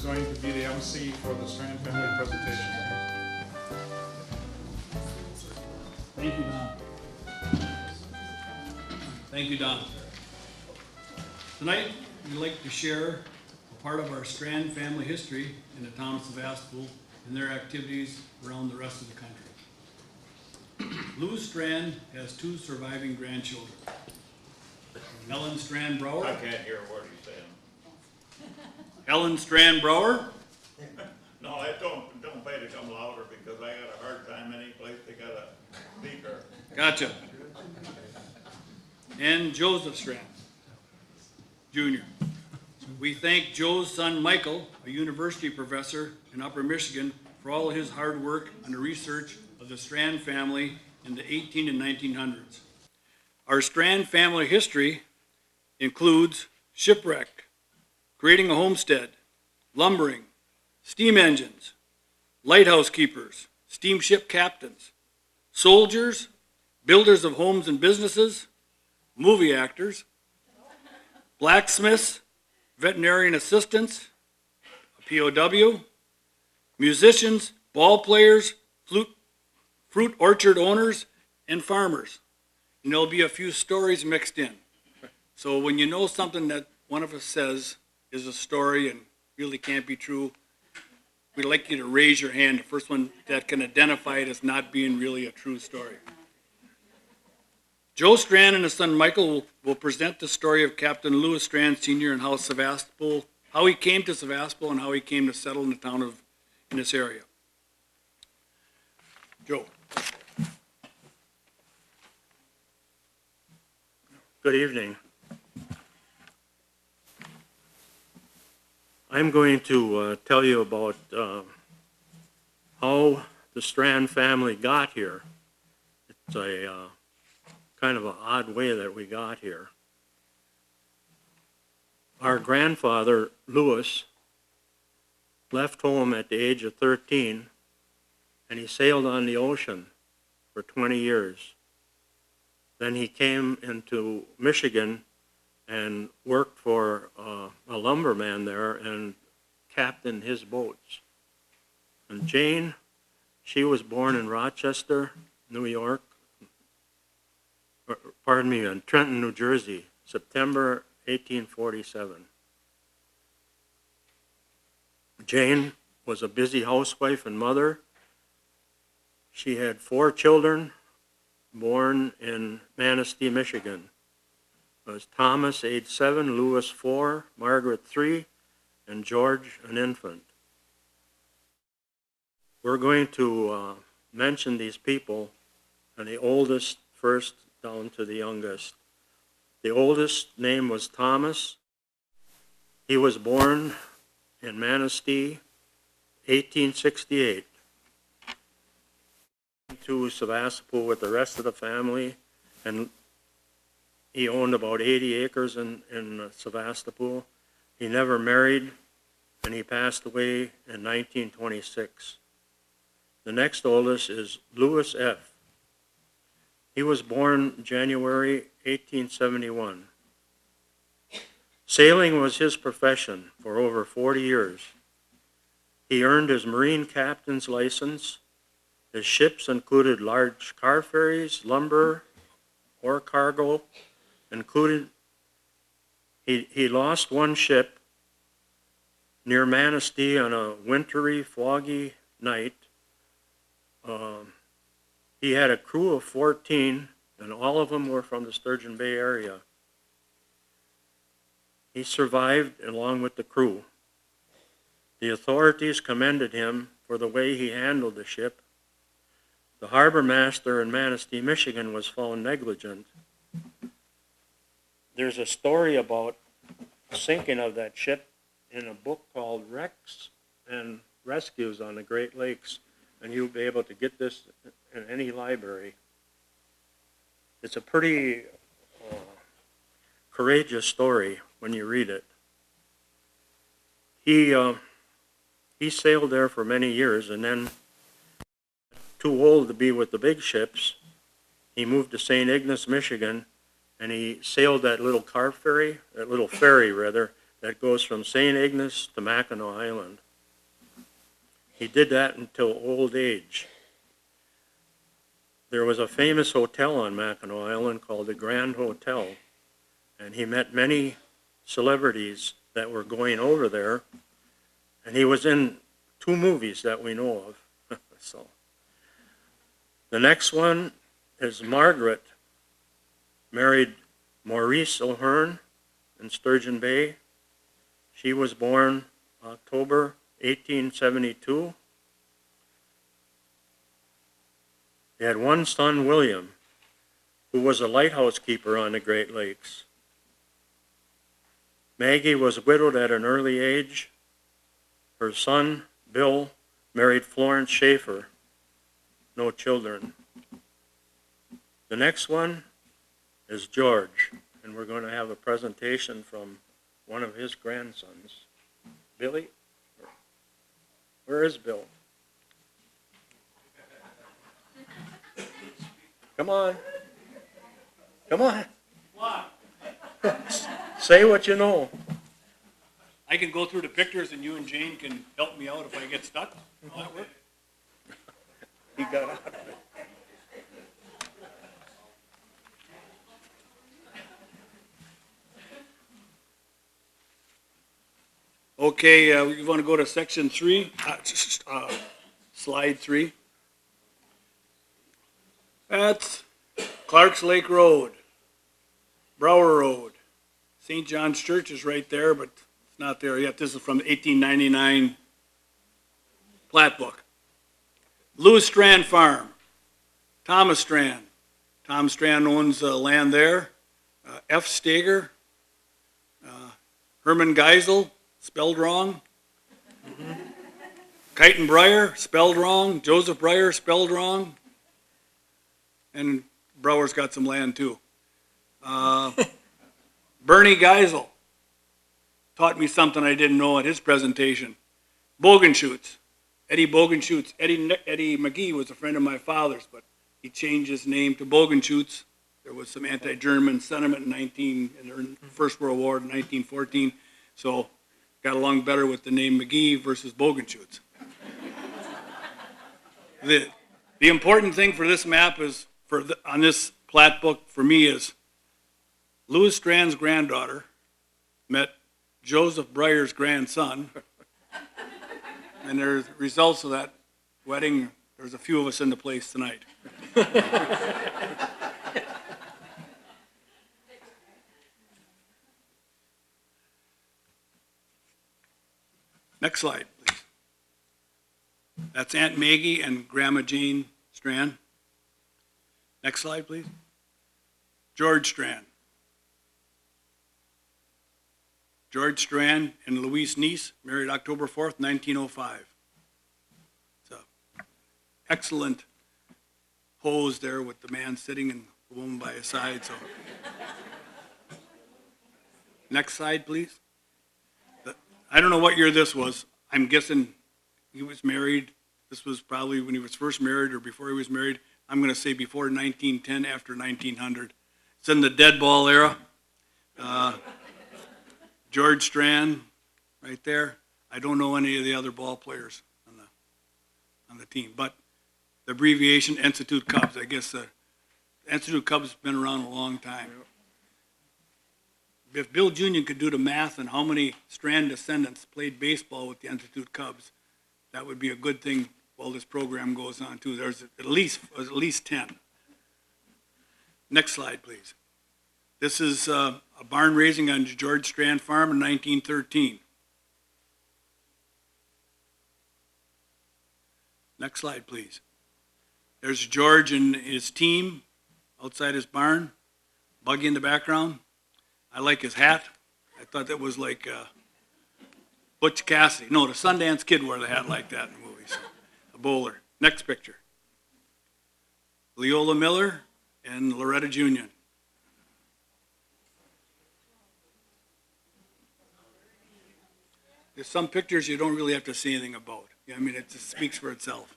going to be the MC for the Strahan family presentation. Thank you, Don. Thank you, Don. Tonight, we'd like to share a part of our Strahan family history in the town of Sevastopol and their activities around the rest of the country. Louis Strahan has 2 surviving grandchildren. Ellen Strahan Brauer. I can't hear a word he's saying. Ellen Strahan Brauer. No, I don't pay to come louder because I got a hard time any place they got a speaker. Gotcha. And Joseph Strahan, Jr. We thank Joe's son Michael, a university professor in Upper Michigan, for all his hard work on the research of the Strahan family in the 18 and 1900s. Our Strahan family history includes shipwreck, creating a homestead, lumbering, steam engines, lighthouse keepers, steamship captains, soldiers, builders of homes and businesses, movie actors, blacksmiths, veterinarian assistants, a POW, musicians, ball players, fruit orchard owners, and farmers. And there'll be a few stories mixed in. So when you know something that one of us says is a story and really can't be true, we'd like you to raise your hand, the first one that can identify it as not being really a true story. Joe Strahan and his son Michael will present the story of Captain Louis Strahan Sr. and how he came to Sevastopol and how he came to settle in the town in this area. Joe. Good evening. I'm going to tell you about how the Strahan family got here. It's a kind of an odd way that we got here. Our grandfather, Louis, left home at the age of 13, and he sailed on the ocean for 20 years. Then he came into Michigan and worked for a lumberman there and captained his boats. And Jane, she was born in Rochester, New York, in Trenton, New Jersey, September 1847. Jane was a busy housewife and mother. She had 4 children born in Manistee, Michigan. It was Thomas, age 7, Louis, 4, Margaret, 3, and George, an infant. We're going to mention these people, and the oldest first down to the youngest. The oldest name was Thomas. He was born in Manistee, 1868. To Sevastopol with the rest of the family, and he owned about 80 acres in Sevastopol. He never married, and he passed away in 1926. The next oldest is Louis F. He was born January 1871. Sailing was his profession for over 40 years. He earned his Marine captain's license. His ships included large car ferries, lumber, or cargo, included. He lost one ship near Manistee on a wintry, foggy night. He had a crew of 14, and all of them were from the Sturgeon Bay area. He survived along with the crew. The authorities commended him for the way he handled the ship. The harbor master in Manistee, Michigan, was found negligent. There's a story about the sinking of that ship in a book called Wrecks and Rescues on the Great Lakes, and you'll be able to get this in any library. It's a pretty courageous story when you read it. He sailed there for many years, and then, too old to be with the big ships, he moved to St. Ignace, Michigan, and he sailed that little ferry that goes from St. Ignace to Mackinac Island. He did that until old age. There was a famous hotel on Mackinac Island called the Grand Hotel, and he met many celebrities that were going over there, and he was in 2 movies that we know of. So, the next one is Margaret married Maurice O'Hearn in Sturgeon Bay. She was born October 1872. They had one son, William, who was a lighthouse keeper on the Great Lakes. Maggie was widowed at an early age. Her son, Bill, married Florence Schaefer. No children. The next one is George, and we're going to have a presentation from one of his grandsons. Billy? Where is Bill? Come on. Come on. Say what you know. I can go through the pictures and you and Jane can help me out if I get stuck. Will that work? He got out of it. Okay, we want to go to section 3, slide 3. That's Clark's Lake Road, Brauer Road. St. John's Church is right there, but it's not there yet. This is from the 1899 plat book. Lewis Strahan Farm, Thomas Strahan. Tom Strahan owns land there. F. Steger, Herman Geisel, spelled wrong. Kyton Brauer, spelled wrong. Joseph Brauer, spelled wrong. And Brauer's got some land too. Bernie Geisel taught me something I didn't know at his presentation. Bogenschutz, Eddie Bogenschutz. Eddie McGee was a friend of my father's, but he changed his name to Bogenschutz. There was some anti-German sentiment in the First World War in 1914, so got along better with the name McGee versus Bogenschutz. The important thing for this map is, on this plat book for me, is Louis Strahan's granddaughter met Joseph Brauer's grandson, and there's results of that wedding. There's a few of us in the place tonight. Next slide, please. That's Aunt Maggie and Grandma Jane Strahan. Next slide, please. George Strahan. George Strahan and Louise Niece married October 4th, 1905. It's an excellent pose there with the man sitting and the woman by his side. So, next slide, please. I don't know what year this was. I'm guessing he was married. This was probably when he was first married or before he was married. I'm going to say before 1910, after 1900. It's in the dead ball era. George Strahan, right there. I don't know any of the other ball players on the team, but the abbreviation Institute Cubs. I guess the Institute Cubs has been around a long time. If Bill Jr. could do the math on how many Strahan descendants played baseball with the Institute Cubs, that would be a good thing while this program goes on too. There's at least 10. Next slide, please. This is a barn raising on George Strahan Farm in 1913. Next slide, please. There's George and his team outside his barn, buggy in the background. I like his hat. I thought that was like Butch Cassidy. No, the Sundance Kid wore the hat like that in the movies. A bowler. Next picture. Leola Miller and Loretta Jr. There's some pictures you don't really have to say anything about. I mean, it just speaks for itself.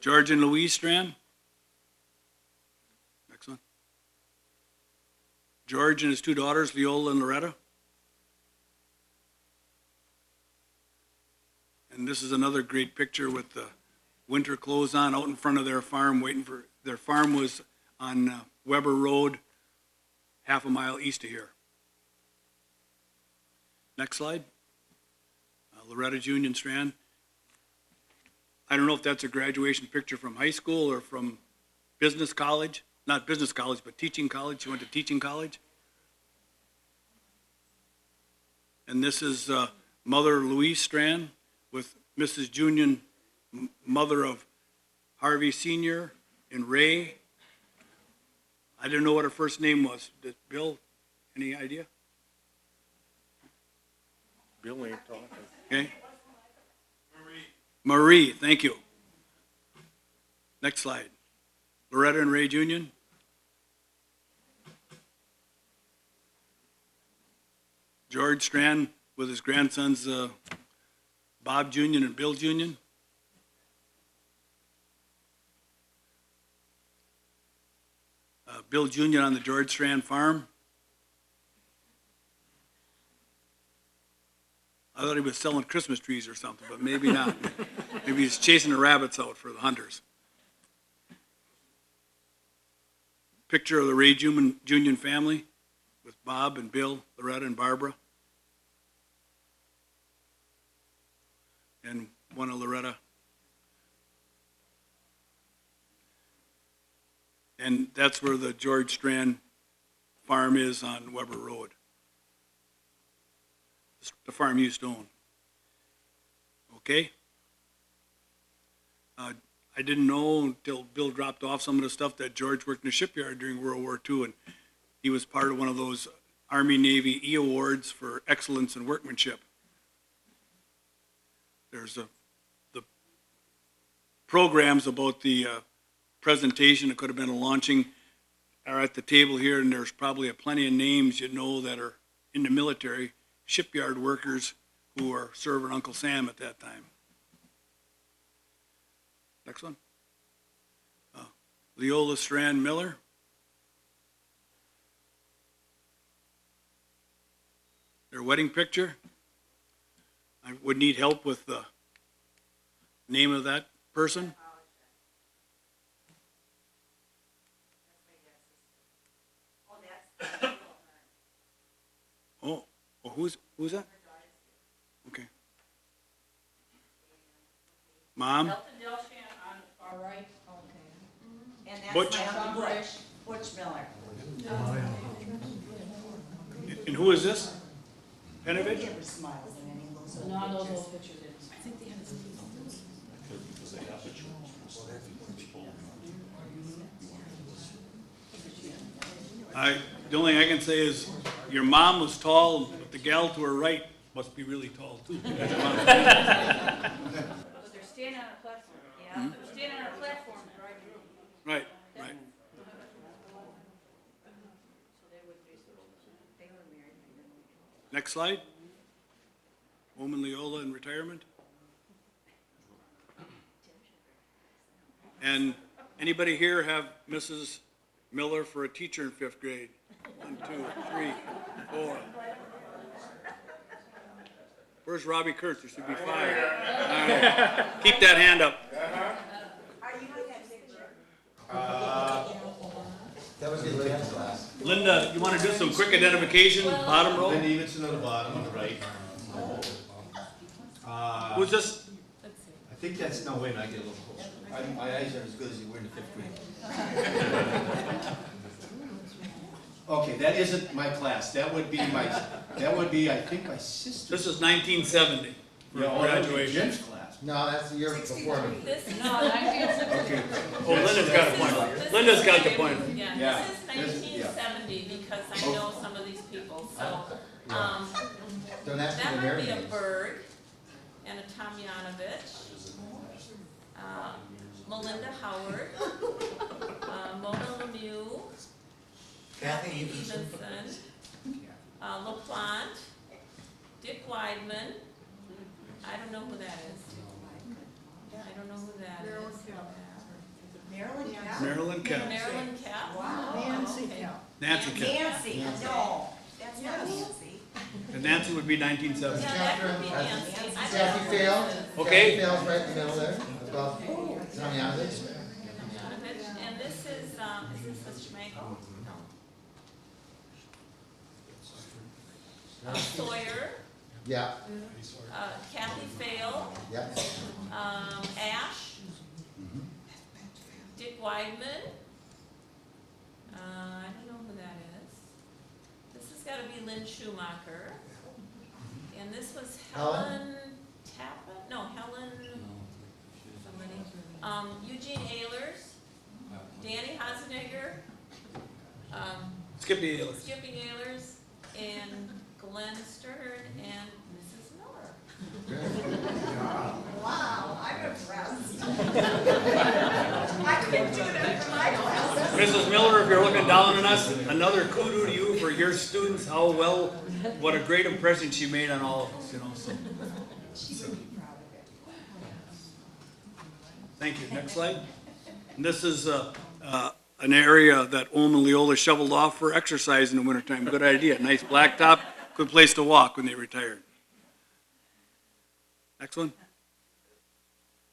George and Louise Strahan. George and his two daughters, Leola and Loretta. And this is another great picture with the winter clothes on out in front of their farm, waiting for, their farm was on Weber Road, half a mile east of here. Next slide. Loretta's Union Strand. I don't know if that's a graduation picture from high school or from business college. Not business college, but teaching college. She went to teaching college. And this is Mother Louise Strand with Mrs. Junion, mother of Harvey Sr. and Ray. I didn't know what her first name was. Did Bill, any idea? Bill ain't talking. Okay. Marie, thank you. Next slide. Loretta and Ray Junion. George Strand with his grandsons, Bob Junion and Bill Junion. Bill Junior on the George Strand farm. I thought he was selling Christmas trees or something, but maybe not. Maybe he's chasing the rabbits out for the hunters. Picture of the Ray Junion family with Bob and Bill, Loretta and Barbara. And one of Loretta. And that's where the George Strand farm is on Weber Road. The farm used to own. Okay? I didn't know until Bill dropped off some of the stuff that George worked in the shipyard during World War II, and he was part of one of those Army-Navy E Awards for excellence in workmanship. There's the programs about the presentation. It could have been a launching are at the table here, and there's probably plenty of names you know that are in the military, shipyard workers who are serving Uncle Sam at that time. Next one. Leola Strand Miller. Their wedding picture. I would need help with the name of that person. Oh, who's that? Okay. Mom? Elton Delsham on the far right. Okay. And that's Butch. my Uncle Butch Miller. And who is this? Penovich? He never smiles in any of those old No, those pictures. old pictures didn't. I think they had a The only thing I can say is your mom was tall, but the gal to her right must be really tall too. But they're standing on a platform. Yeah. They're standing on a platform and driving. Right, right. So they wouldn't be so. They were married. Next slide. Woman Leola in retirement. And anybody here have Mrs. Miller for a teacher in 5th grade? 1, 2, 3, 4. Where's Robbie Kurtz? There should be 5. All right. Keep that hand up. Are you in that picture? That was in Linda's class. Linda, you want to do some quick identification, bottom row? Linda Evenson on the bottom, on the right. Who's this? I think that's, no, wait a minute, I get a little closer. My eyes aren't as good as they were in the 5th grade. Okay, that isn't my class. That would be I think, my sister. This is 1970 for Yeah, oh, that would be graduation. Jim's class. No, that's the year before me. This is 1970. Okay. Oh, Linda's got a point. Linda's got the point. Yeah, Yeah. this is 1970 because I know some of these people. So, Don't ask me that to might marry be a me. Berg and a Tomjanovich. Melinda Howard. Mona Lemieux. Kathy Evenson. LaPlante. Dick Weidman. I don't know who that is. I don't know who that is. Marilyn Kemp. Marilyn Kemp. Marilyn Kemp. Wow. Oh, Nancy okay. Kemp. Nancy Kent. Nancy, no, that's not Nancy. And Nancy would be 1970. Yeah, that could be Nancy. I don't know Kathy who failed. this is. Okay. Kathy fails right in the middle there, above Tanyana's. And this is a Schmegel? No. Sawyer, Yeah, Kathy Fail, yep. Ash, Dick Weidman. I don't know who that is. This has got to be Lynn Schumacher. And this was Helen? Helen Tappan? No, Helen. Somebody. Eugene Ehlers, Danny Hasenegger, Skippy Ayler. Skipping Ehlers, and Glenn Stern, and Mrs. Miller. Wow, I'm impressed. I couldn't do that for my class. Mrs. Miller, if you're looking down on us, another kudo to you for your students, what a great impression she made on all of us, so. Thank you. Next slide. And this is an area that Olm and Leola shoveled off for exercise in the wintertime. Good idea. Nice blacktop, good place to walk when they retired. Next one.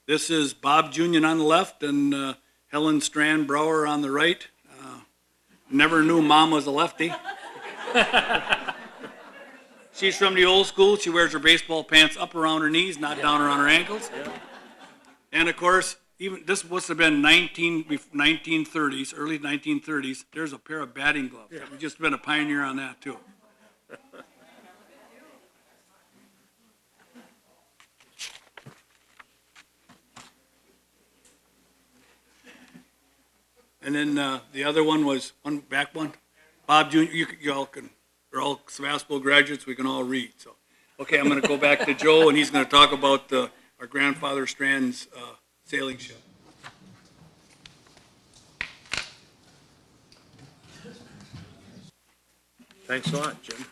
This is Bob Junior on the left and Helen Strahan Brauer on the right. Never knew Mom was a lefty. She's from the old school. She wears her baseball pants up around her knees, not down around her ankles. And of course, even this must have been 1930s, early 1930s. There's a pair of batting gloves. We've just been a pioneer on that too. And then the other one was back one. Bob Jr. We're all Sevastopol graduates. We can all read. So, okay, I'm going to go back to Joe, and he's going to talk about our grandfather Strahan's sailing ship. Thanks a lot, Jim.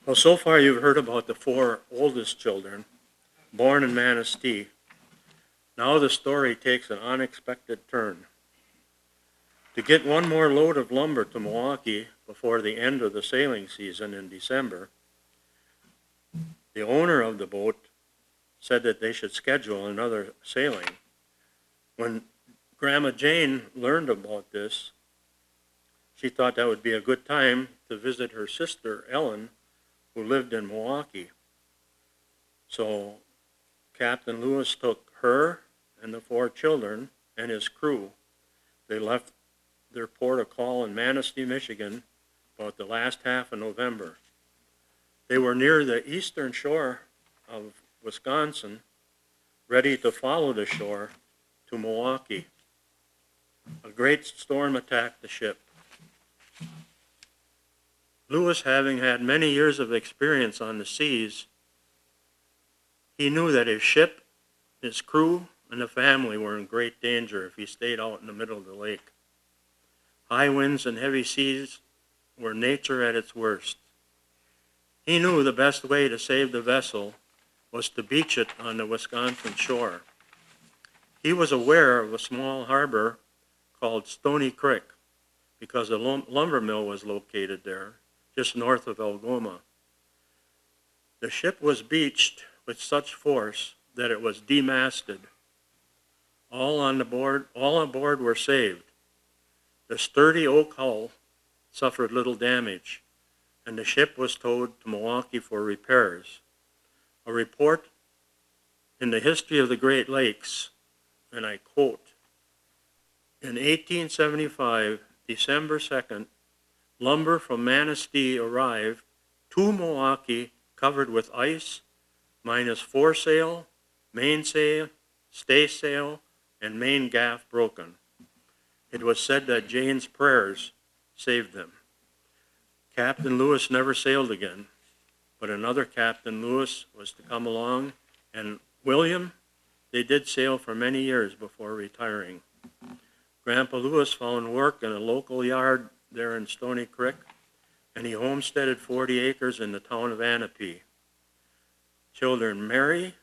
Well, so far you've heard about the 4 oldest children, born in Manistee. Now the story takes an unexpected turn. To get one more load of lumber to Milwaukee before the end of the sailing season in December, the owner of the boat said that they should schedule another sailing. When Grandma Jane learned about this, she thought that would be a good time to visit her sister Ellen, who lived in Milwaukee. So Captain Lewis took her and the 4 children and his crew. They left their port of call in Manistee, Michigan, about the last half of November. They were near the eastern shore of Wisconsin, ready to follow the shore to Milwaukee. A great storm attacked the ship. Lewis, having had many years of experience on the seas, he knew that his ship, his crew, and the family were in great danger if he stayed out in the middle of the lake. High winds and heavy seas were nature at its worst. He knew the best way to save the vessel was to beach it on the Wisconsin shore. He was aware of a small harbor called Stony Creek because a lumber mill was located there, just north of Algoma. The ship was beached with such force that it was demasted. All aboard were saved. The sturdy oak hull suffered little damage, and the ship was towed to Milwaukee for repairs. A report in the history of the Great Lakes, and I quote, "In 1875, December 2nd, lumber from Manistee arrived to Milwaukee covered with ice, minus foresail, mainsail, staysail, and main gaff broken. It was said that Jane's prayers saved them." Captain Lewis never sailed again, but another Captain Lewis was to come along, and William, they did sail for many years before retiring. Grandpa Lewis found work in a local yard there in Stony Creek, and he homesteaded 40 acres in the town of Anapee. Children Mary,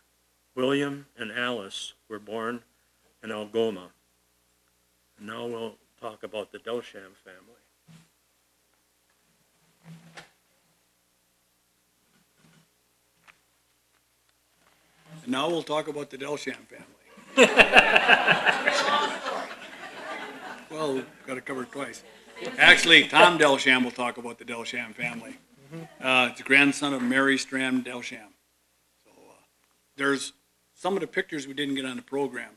William, and Alice were born in Algoma. Now we'll talk about the Delsham family. And now we'll talk about the Delsham family. Well, we've got to cover it twice. Actually, Tom Delsham will talk about the Delsham family. It's a grandson of Mary Strahan Delsham. So there's some of the pictures we didn't get on the program.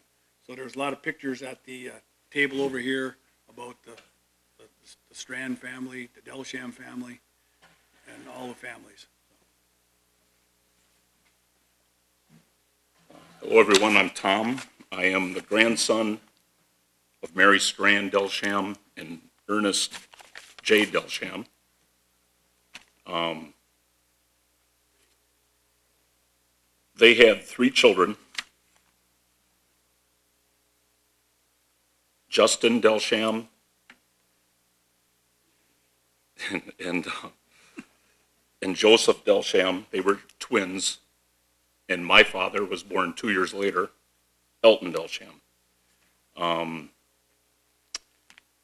So there's a lot of pictures at the table over here about the Strahan family, the Delsham family, and all the families. Hello, everyone. I'm Tom. I am the grandson of Mary Strahan Delsham and Ernest J. Delsham. They had 3 children. Justin Delsham and Joseph Delsham. They were twins. And my father was born 2 years later, Elton Delsham.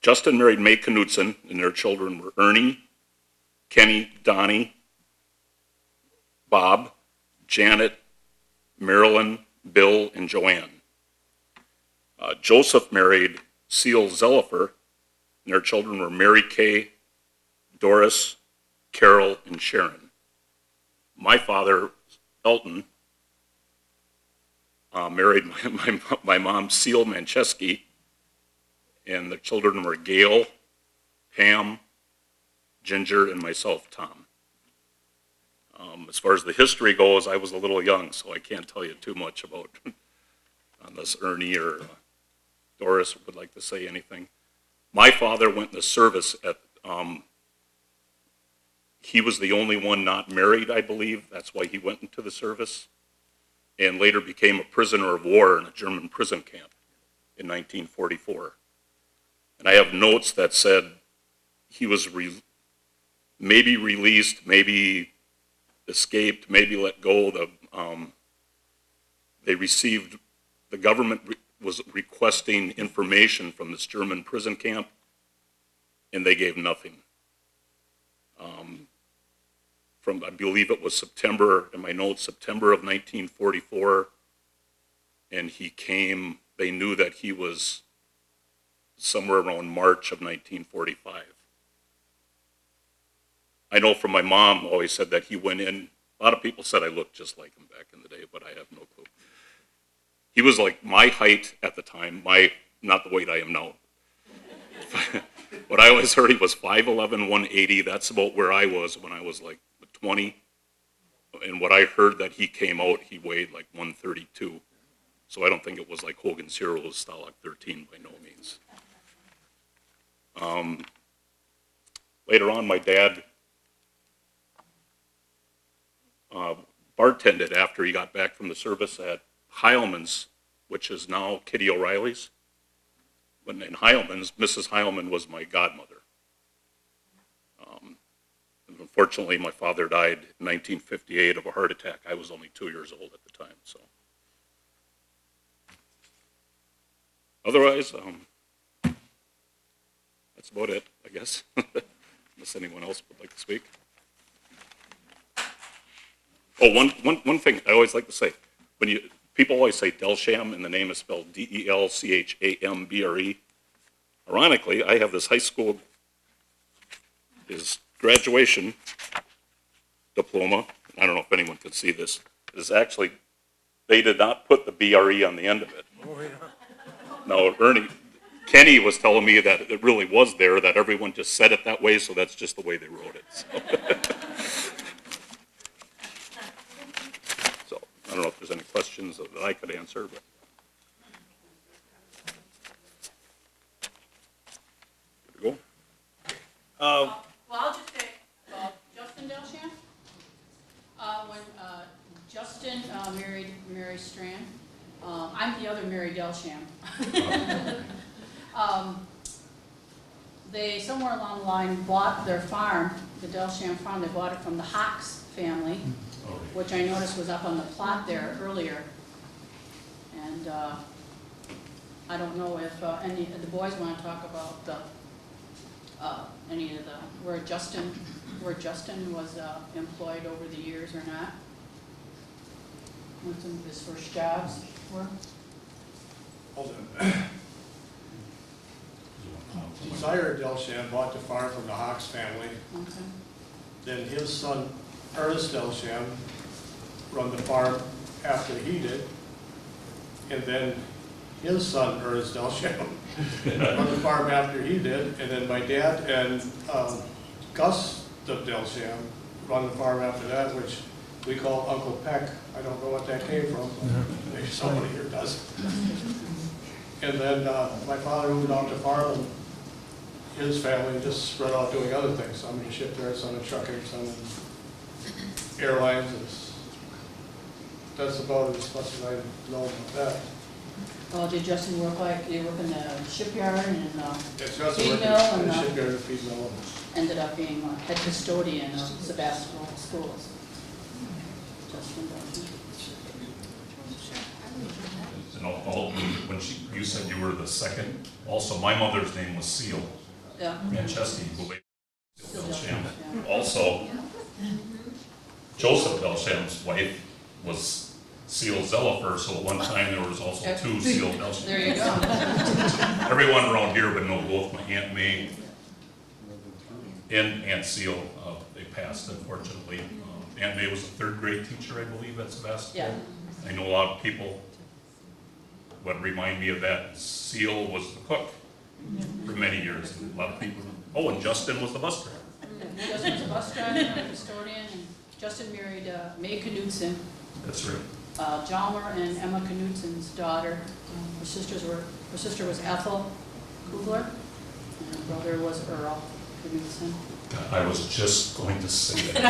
Justin married May Knudsen, and their children were Ernie, Kenny, Donnie, Bob, Janet, Marilyn, Bill, and Joanne. Joseph married Seal Zellifer, and their children were Mary Kay, Doris, Carol, and Sharon. My father, Elton, married my mom, Seal Manchesky, and the children were Gail, Pam, Ginger, and myself, Tom. As far as the history goes, I was a little young, so I can't tell you too much about unless Ernie or Doris would like to say anything. My father went in the service at, he was the only one not married, I believe. That's why he went into the service, and later became a prisoner of war in a German prison camp in 1944. And I have notes that said he was maybe released, maybe escaped, maybe let go. The government was requesting information from this German prison camp, and they gave nothing. From, I believe it was September, in my notes, September of 1944, and he came, they knew that he was somewhere around March of 1945. I know from my mom always said that he went in, a lot of people said I looked just like him back in the day, but I have no clue. He was like my height at the time, not the weight I am now. But I always heard he was 5'11", 180. That's about where I was when I was like 20. And what I heard that he came out, he weighed like 132. So I don't think it was like Hogan's Heroes, Stalag 13 by no means. Later on, my dad bartended after he got back from the service at Heilman's, which is now Kitty O'Reilly's. When in Heilman's, Mrs. Heilman was my godmother. And unfortunately, my father died in 1958 of a heart attack. I was only 2 years old at the time. So, otherwise, that's about it, I guess. Unless anyone else would like to speak. Oh, one thing I always like to say, people always say Delsham, and the name is spelled Delchambre. Ironically, I have this high school, his graduation diploma. I don't know if anyone can see this. It is actually, they did not put the BRE on the end of it. Oh, yeah. No, Kenny was telling me that it really was there, that everyone just said it that way, so that's just the way they wrote it. So I don't know if there's any questions that I could answer, but. Good to go? Well, I'll just say about Justin Delsham. When Justin married Mary Strahan, I'm the other Mary Delsham. They, somewhere along the line, bought their farm, the Delsham farm. They bought it from the Hawks family, which I noticed was up on the plot there earlier. And I don't know if any of the boys want to talk about any of the, where Justin was employed over the years or not. What some of his first jobs were. Sire Delsham bought the farm from the Hawks family. Okay. Then his son Ernest Delsham run the farm after he did. And then his son Ernest Delsham run the farm after he did. And then my dad and Gus Delsham run the farm after that, which we call Uncle Peck. I don't know what that came from, but maybe somebody here does. And then my father moved off the farm, and his family just spread out doing other things. Some in shipyards, some in trucking, some in airlines. That's about as much as I know about that. Well, did Justin work he work in the shipyard and It's just feed working mill in the and shipyard and feed mill. ended up being head custodian of Sevastopol schools. Justin Delsham. And when you said you were the second, also my mother's name was Seal Yeah. Manchester, who later Delsham. Also, Joseph Delsham's wife was Seal Zellifer, so at one time there was also two Seal Delsham. There you go. Everyone around here would know both my Aunt May and Aunt Seal. They passed, unfortunately. Aunt May was a third grade teacher, I believe, at Sevastopol. Yeah. I know a lot of people would remind me of that. Seal was the cook for many years. And a lot of people, oh, and Justin was the bus driver. Justin was a bus driver and a custodian, and Justin married May Knudsen, That's right. Jalmer and Emma Knudsen's daughter. Her sister was Ethel Kugler, and her brother was Earl Knudsen. I was just going to say that.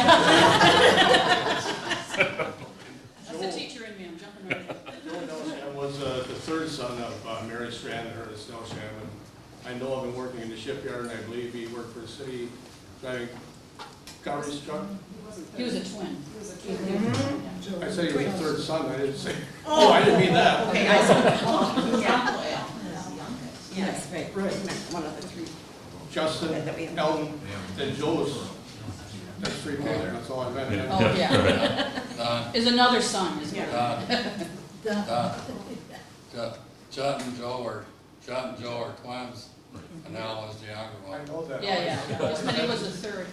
That's the teacher in me, I'm jumping right in. Joe Delsham was the third son of Mary Strahan and Ernest Delsham. And I know of him working in the shipyard, and I believe he worked for the city driving garbage truck. He was a twin. I said he was the third son, I didn't say, oh, I didn't mean that. Okay, I see. Yes, right, one of the three. Justin, Elton, and Joe's, that's three people there, that's all I meant. Oh, yeah. Is another son, isn't it? Judd and Joe are twins, and Al was the younger I one. know that. Yeah. Justin, he was the third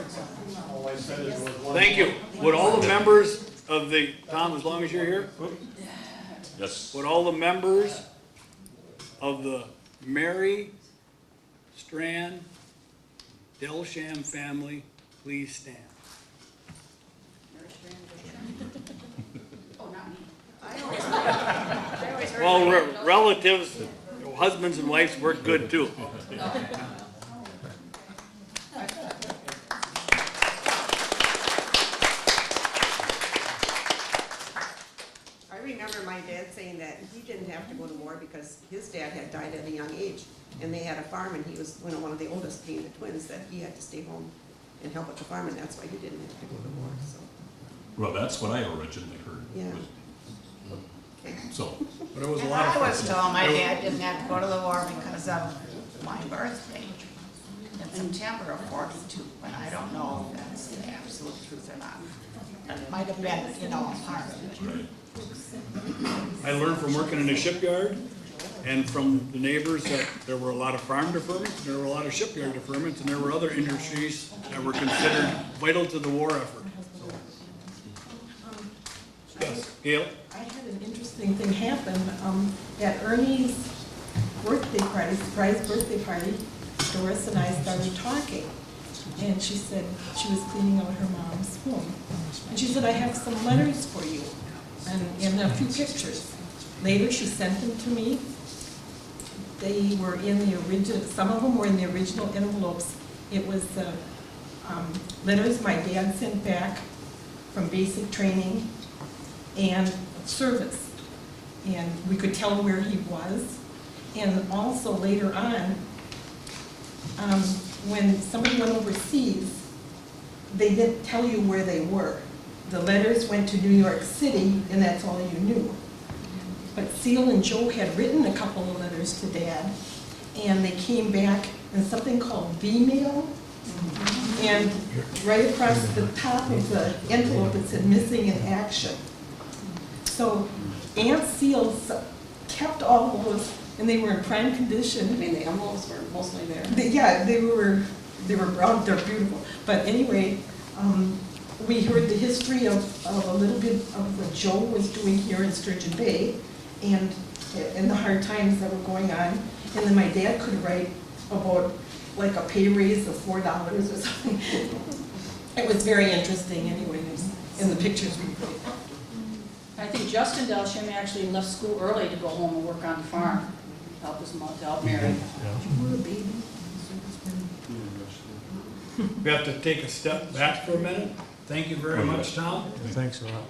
son. All I said is there was one. Thank you. Would all the members of the, Tom, as long as you're here, Yes. would all the members of the Mary Strahan Delsham family please stand? Oh, not me. Well, relatives, husbands and wives work good too. I remember my dad saying that he didn't have to go to war because his dad had died at a young age, and they had a farm, and he was one of the oldest, being the twins, that he had to stay home and help with the farm, and that's why he didn't have to go to war, so. Well, that's what I originally heard. Yeah. So, But it was a lot of I was told my dad didn't have to go to the war because of my birthday in September of '42, and I don't know if that's the absolute truth or not. It might have been, a part of it. right. I learned from working in a shipyard and from the neighbors that there were a lot of farm deferments, there were a lot of shipyard deferments, and there were other industries that were considered vital to the war effort. Yes, Gail? I had an interesting thing happen. At Ernie's birthday party, surprise birthday party, Doris and I started talking. And she said she was cleaning out her mom's home. And she said, I have some letters for you and a few pictures. Later, she sent them to me. They were in the original, some of them were in the original envelopes. It was letters my dad sent back from basic training and service. And we could tell where he was. And also later on, when somebody went overseas, they didn't tell you where they were. The letters went to New York City, and that's all you knew. but Seal and Joe had written a couple of letters to Dad, and they came back in something called V-mail. And right across the top of the envelope, it said missing in action. So Aunt Seal kept all of those, and they were in prime condition. I mean, the envelopes were mostly there. Yeah, they were brown, they're beautiful. But anyway, we heard the history of a little bit of what Joe was doing here in Sturgeon Bay, and the hard times that were going on. And then my dad could write about like a pay raise of $4 or something. It was very interesting anyway, and the pictures were great. I think Justin Delsham actually left school early to go home and work on the farm, help his mom, to help Mary. We have to take a step back for a minute. Thank you very much, Tom. Thanks a lot.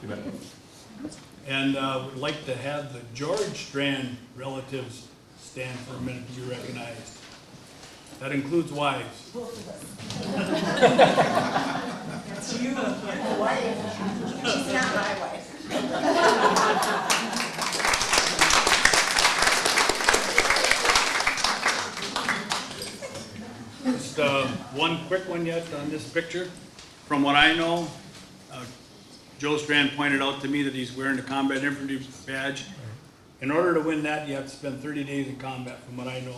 And we'd like to have the George Strahan relatives stand for a minute to be recognized. That includes wives. That's you, the wife. She's not my wife. Just one quick one yet on this picture. From what I know, Joe Strahan pointed out to me that he's wearing the combat infantry badge. In order to win that, you have to spend 30 days in combat, from what I know.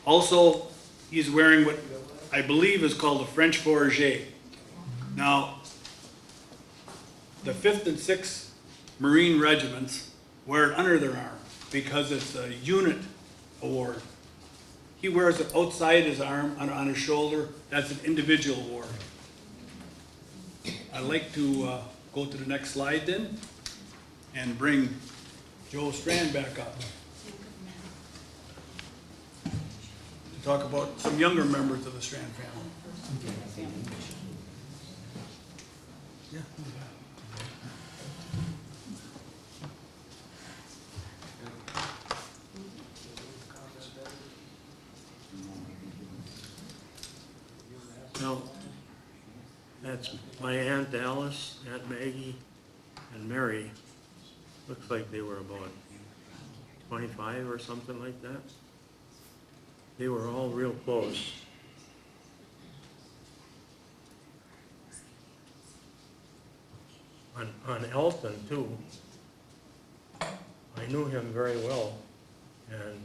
Also, he's wearing what I believe is called a French Fourragère. Now, the 5th and 6th Marine regiments wear it under their arm because it's a unit award. He wears it outside his arm, on his shoulder. That's an individual award. I'd like to go to the next slide then and bring Joe Strahan back up to talk about some younger members of the Strahan family. Yeah. Now, that's my Aunt Alice, Aunt Maggie, and Mary. Looks like they were about 25 or something like that. They were all real close. On Elton, too, I knew him very well, and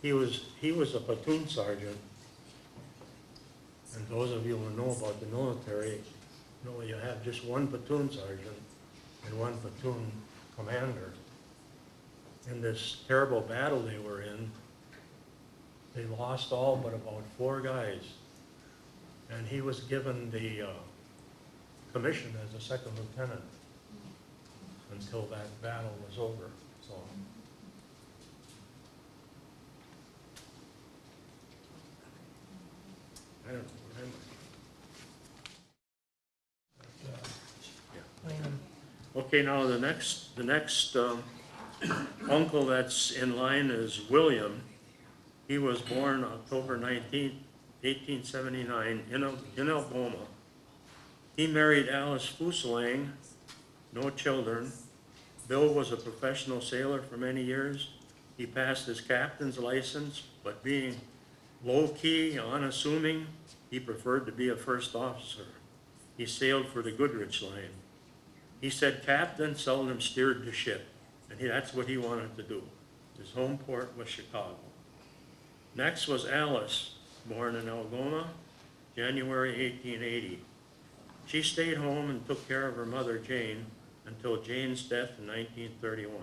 he was a platoon sergeant. And those of you who know about the military know you have just one platoon sergeant and one platoon commander. In this terrible battle they were in, they lost all but about 4 guys. And he was given the commission as a 2nd lieutenant until that battle was over. So. I don't know. Okay, now the next uncle that's in line is William. He was born October 19th, 1879 in Algoma. He married Alice Fuselang, no children. Bill was a professional sailor for many years. He passed his captain's license, but being low-key, unassuming, he preferred to be a first officer. He sailed for the Goodrich Line. He said captain seldom steered the ship, and that's what he wanted to do. His home port was Chicago. Next was Alice, born in Algoma, January 1880. She stayed home and took care of her mother, Jane, until Jane's death in 1931.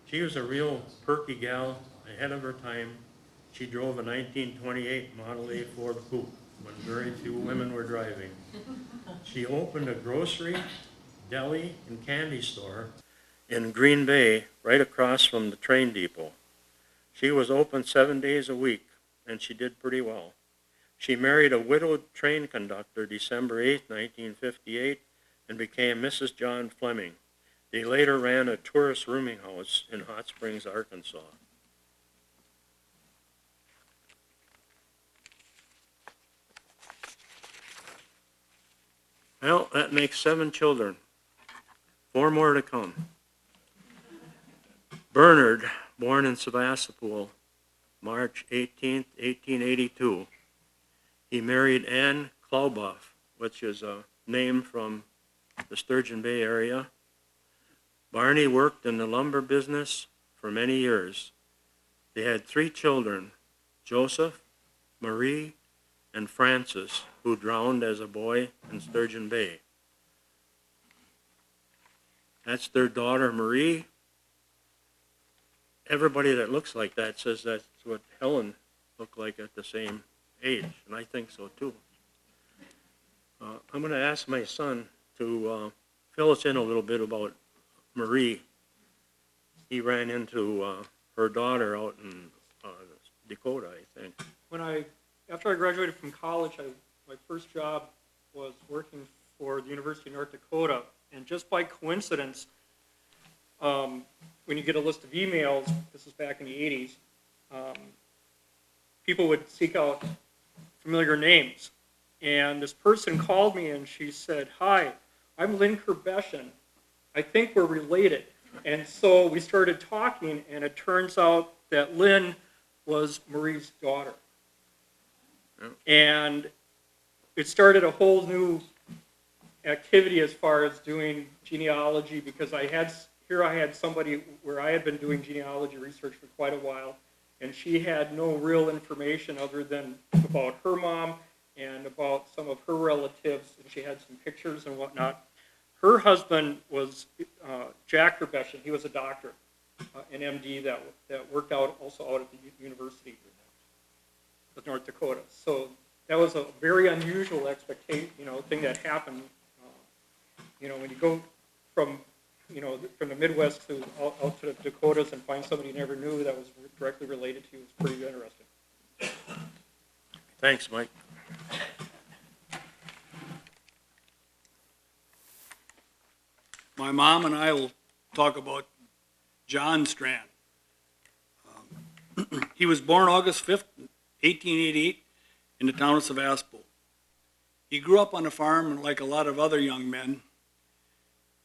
She was a real perky gal, ahead of her time. She drove a 1928 Model A Ford Coupe when very few women were driving. She opened a grocery, deli, and candy store in Green Bay, right across from the train depot. She was open 7 days a week, and she did pretty well. She married a widowed train conductor December 8, 1958, and became Mrs. John Fleming. They later ran a tourist rooming house in Hot Springs, Arkansas. Well, that makes 7 children. 4 more to come. Bernard, born in Sevastopol, March 18th, 1882. He married Anne Klauboff, which is a name from the Sturgeon Bay area. Barney worked in the lumber business for many years. They had 3 children, Joseph, Marie, and Francis, who drowned as a boy in Sturgeon Bay. That's their daughter, Marie. Everybody that looks like that says that's what Helen looked like at the same age, and I think so too. I'm going to ask my son to fill us in a little bit about Marie. He ran into her daughter out in Dakota, I think. After I graduated from college, my first job was working for the University of North Dakota, and just by coincidence, when you get a list of emails, this is back in the 80s, people would seek out familiar names. And this person called me and she said, "Hi, I'm Lynn Kerbeshin. I think we're related." And so we started talking, and it turns out that Lynn was Marie's daughter. And it started a whole new activity as far as doing genealogy, because I had somebody where I had been doing genealogy research for quite a while, and she had no real information other than about her mom and about some of her relatives, and she had some pictures and whatnot. Her husband was Jack Kerbeshin. He was a doctor, an MD that worked also out at the University of North Dakota. So that was a very unusual expectation, thing that happened. When you go from the Midwest to out to the Dakotas and find somebody you never knew that was directly related to you, it's pretty interesting. Thanks, Mike. My mom and I will talk about John Strahan. He was born August 5th, 1888, in the town of Sevastopol. He grew up on a farm, and like a lot of other young men,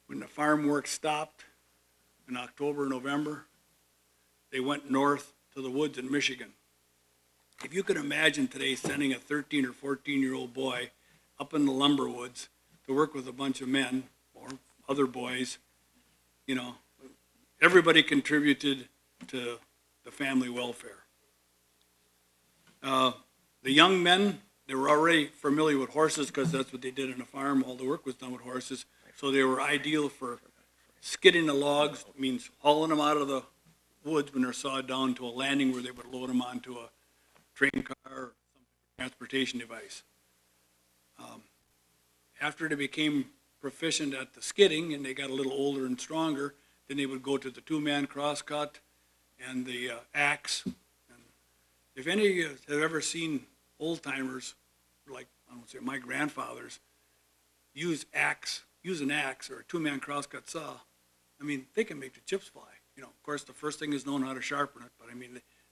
when the farm work stopped in October, November, they went north to the woods in Michigan. If you could imagine today sending a 13 or 14-year-old boy up in the lumber woods to work with a bunch of men or other boys, everybody contributed to the family welfare. The young men, they were already familiar with horses because that's what they did on the farm. All the work was done with horses. So they were ideal for skidding the logs, means hauling them out of the woods when they're sawed down to a landing where they would load them onto a train car or some transportation device. After they became proficient at the skidding and they got a little older and stronger, then they would go to the 2-man crosscut and the axe. And if any of you have ever seen old timers, like I don't say my grandfathers, use an axe or a 2-man crosscut saw, they can make the chips fly. Of course, the first thing is knowing how to sharpen it, but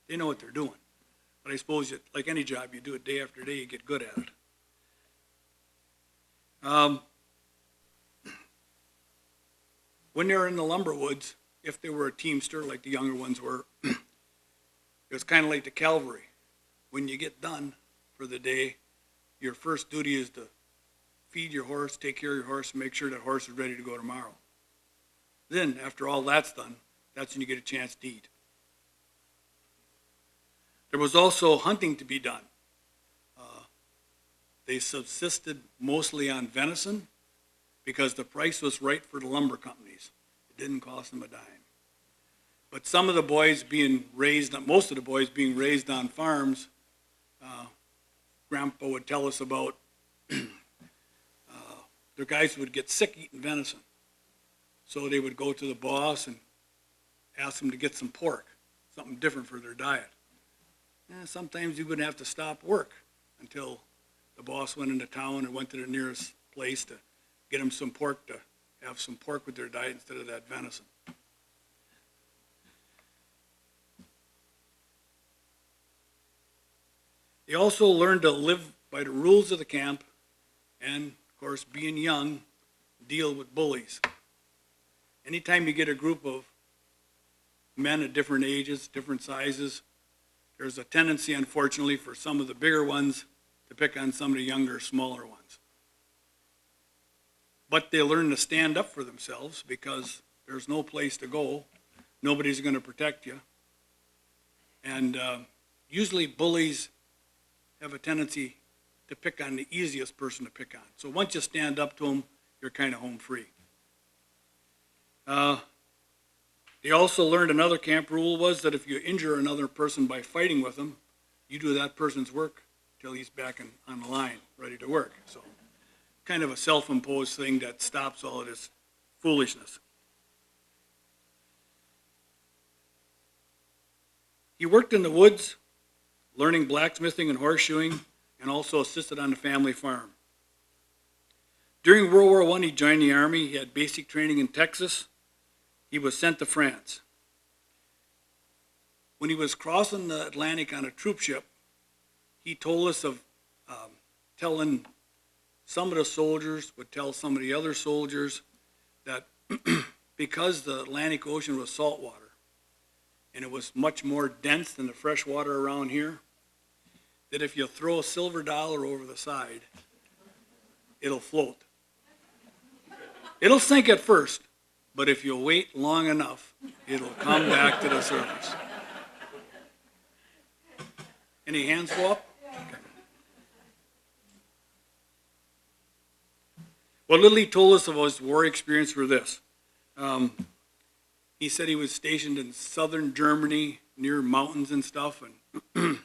they know what they're doing. But I suppose, like any job, you do it day after day, you get good at it. When they were in the lumber woods, if they were a teamster, like the younger ones were, it was kind of like the cavalry. When you get done for the day, your first duty is to feed your horse, take care of your horse, and make sure that horse is ready to go tomorrow. Then, after all that's done, that's when you get a chance to eat. There was also hunting to be done. They subsisted mostly on venison because the price was right for the lumber companies. It didn't cost them a dime. But most of the boys being raised on farms, Grandpa would tell us about the guys who would get sick eating venison. So they would go to the boss and ask him to get some pork, something different for their diet. And sometimes you would have to stop work until the boss went into town and went to the nearest place to get them some pork, to have some pork with their diet instead of that venison. They also learned to live by the rules of the camp and, of course, being young, deal with bullies. anytime you get a group of men at different ages, different sizes, there's a tendency, unfortunately, for some of the bigger ones to pick on some of the younger, smaller ones. But they learn to stand up for themselves because there's no place to go. Nobody's going to protect you. And usually bullies have a tendency to pick on the easiest person to pick on. So once you stand up to them, you're kind of home free. They also learned another camp rule was that if you injure another person by fighting with them, you do that person's work till he's back on the line, ready to work. So kind of a self-imposed thing that stops all of this foolishness. He worked in the woods, learning blacksmithing and horseshoeing, and also assisted on the family farm. During World War I, he joined the Army. He had basic training in Texas. He was sent to France. When he was crossing the Atlantic on a troop ship, he told us of telling some of the soldiers would tell some of the other soldiers that because the Atlantic Ocean was salt water, and it was much more dense than the fresh water around here, that if you throw a silver dollar over the side, it'll float. It'll sink at first, but if you wait long enough, it'll come back to the surface. Any hands go up? Okay. What little he told us of his war experience were this. He said he was stationed in southern Germany near mountains and stuff. And of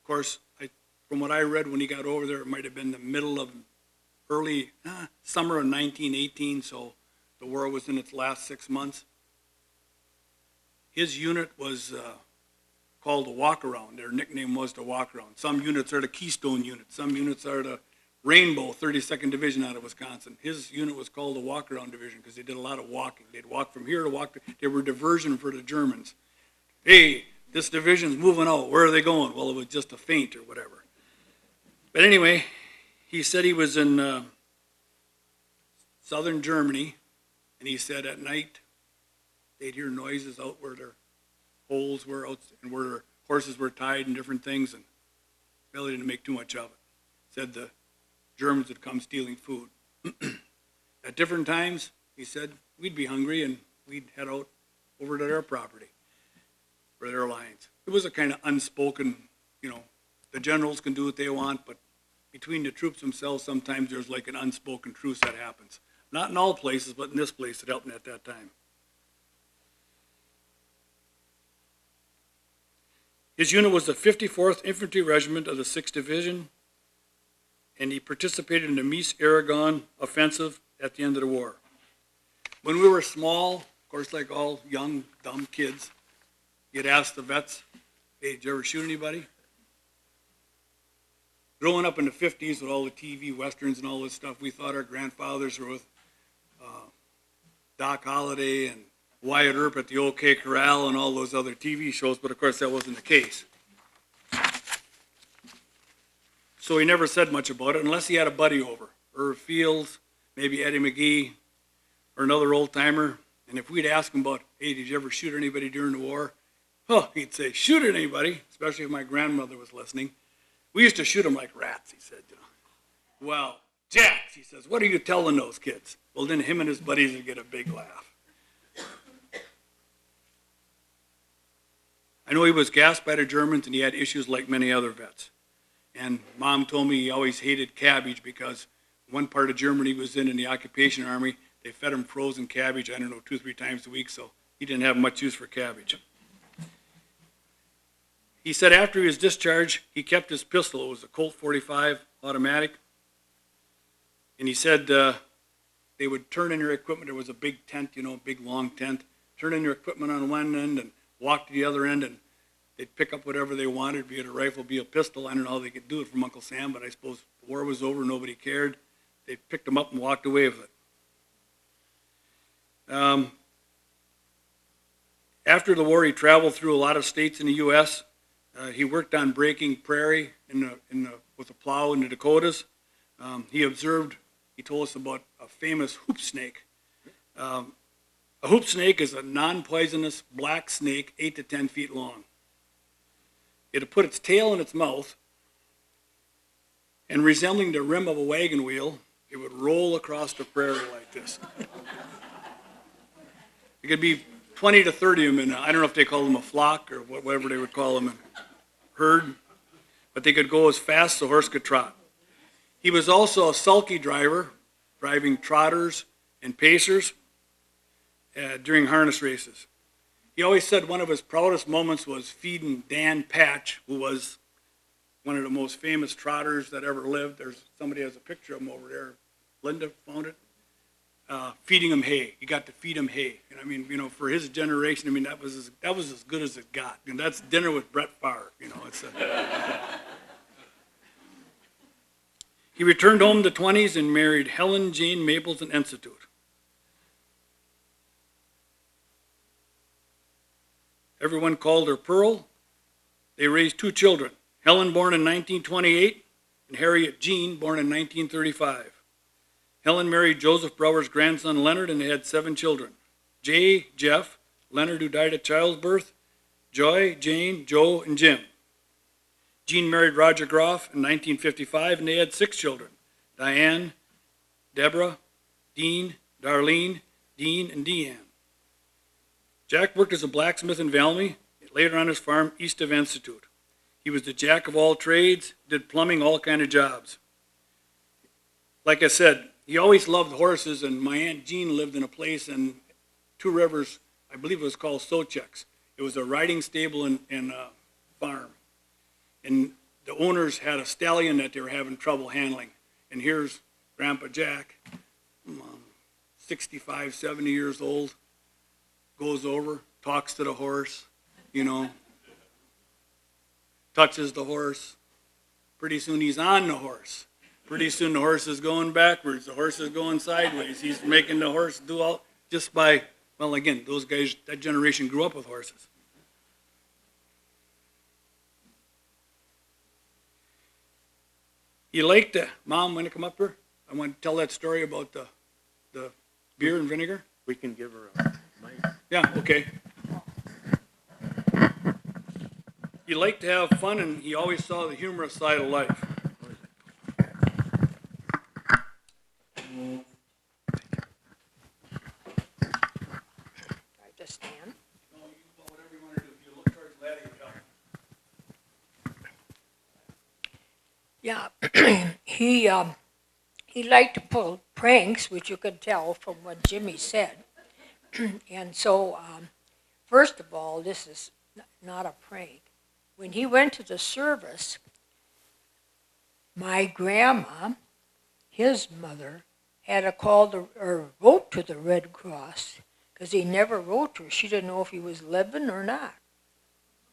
course, from what I read when he got over there, it might have been the middle of early summer of 1918, so the war was in its last 6 months. His unit was called the Walk-Around. Their nickname was the Walk-Around. Some units are the Keystone Unit. Some units are the Rainbow 32nd Division out of Wisconsin. His unit was called the Walk-Around Division because they did a lot of walking. They'd walk from here to walk. They were diversion for the Germans. Hey, this division's moving out. Where are they going? Well, it was just a feint or whatever. But anyway, he said he was in southern Germany, and he said at night they'd hear noises out where their holes were out and where their horses were tied and different things, and really didn't make too much of it. Said the Germans would come stealing food. At different times, he said, we'd be hungry and we'd head out over to their property for their lines. It was a kind of unspoken, the generals can do what they want, but between the troops themselves, sometimes there's like an unspoken truce that happens. Not in all places, but in this place it happened at that time. His unit was the 54th Infantry Regiment of the 6th Division, and he participated in the Meuse-Aragon offensive at the end of the war. When we were small, of course, like all young, dumb kids, you'd ask the vets, hey, did you ever shoot anybody? Growing up in the 50s with all the TV westerns and all this stuff, we thought our grandfathers were with Doc Holliday and Wyatt Earp at the OK Corral and all those other TV shows, but of course that wasn't the case. So he never said much about it unless he had a buddy over, Irv Fields, maybe Eddie McGee, or another old timer. And if we'd ask him about, hey, did you ever shoot anybody during the war? Oh, he'd say, shoot anybody, especially if my grandmother was listening. We used to shoot them like rats, he said. Well, Jacks, he says, what are you telling those kids? Well, then him and his buddies would get a big laugh. I know he was gassed by the Germans and he had issues like many other vets. And Mom told me he always hated cabbage because one part of Germany he was in the occupation army, they fed him frozen cabbage, 2 or 3 times a week, so he didn't have much use for cabbage. He said after he was discharged, he kept his pistol. It was a Colt 45 automatic. And he said they would turn in their equipment. There was a big tent, big long tent. Turn in their equipment on one end and walk to the other end, and they'd pick up whatever they wanted, be it a rifle, be a pistol. I don't know how they could do it from Uncle Sam, but I suppose the war was over, nobody cared. They picked them up and walked away with it. After the war, he traveled through a lot of states in the U.S. He worked on breaking prairie with a plow in the Dakotas. He told us about a famous hoop snake. A hoop snake is a non-poisonous black snake 8 to 10 feet long. It'll put its tail in its mouth, and resembling the rim of a wagon wheel, it would roll across the prairie like this. It could be 20 to 30 of them in, I don't know if they call them a flock or whatever they would call them, a herd, but they could go as fast as a horse could trot. He was also a sulky driver, driving trotters and pacers during harness races. He always said one of his proudest moments was feeding Dan Patch, who was one of the most famous trotters that ever lived. Somebody has a picture of him over there. Linda found it. Feeding him hay. He got to feed him hay. And I mean, for his generation, I mean, that was as good as it got. And that's dinner with Brett Favre. He returned home in the 20s and married Helen Jane Mapleton Institute. Everyone called her Pearl. They raised 2 children, Helen born in 1928 and Harriet Jean born in 1935. Helen married Joseph Brauer's grandson Leonard and they had 7 children. Jay, Jeff, Leonard who died at childbirth, Joy, Jane, Joe, and Jim. Jean married Roger Groff in 1955 and they had 6 children, Diane, Deborah, Dean, Darlene, Dean, and Deanne. Jack worked as a blacksmith in Valmy, later on his farm east of Institute. He was the jack of all trades, did plumbing, all kind of jobs. Like I said, he always loved horses, and my Aunt Jean lived in a place in Two Rivers, I believe it was called Sochek's. It was a riding stable and a farm. And the owners had a stallion that they were having trouble handling. And here's Grandpa Jack, 65, 70 years old, goes over, talks to the horse, touches the horse. Pretty soon he's on the horse. Pretty soon the horse is going backwards. The horse is going sideways. He's making the horse do all just by, well, again, those guys, that generation grew up with horses. You like the, Mom, want to come up here? I want to tell that story about the beer and vinegar. We can give her a mic. Yeah, okay. He liked to have fun, and he always saw the humorous side of life. Just stand. No, you can put whatever you want to do. If you look towards Laddie, it will help. Yeah, he liked to pull pranks, which you could tell from what Jimmy said. And so, first of all, this is not a prank. When he went to the service, my grandma, his mother, had to call or wrote to the Red Cross because he never wrote to her. She didn't know if he was living or not.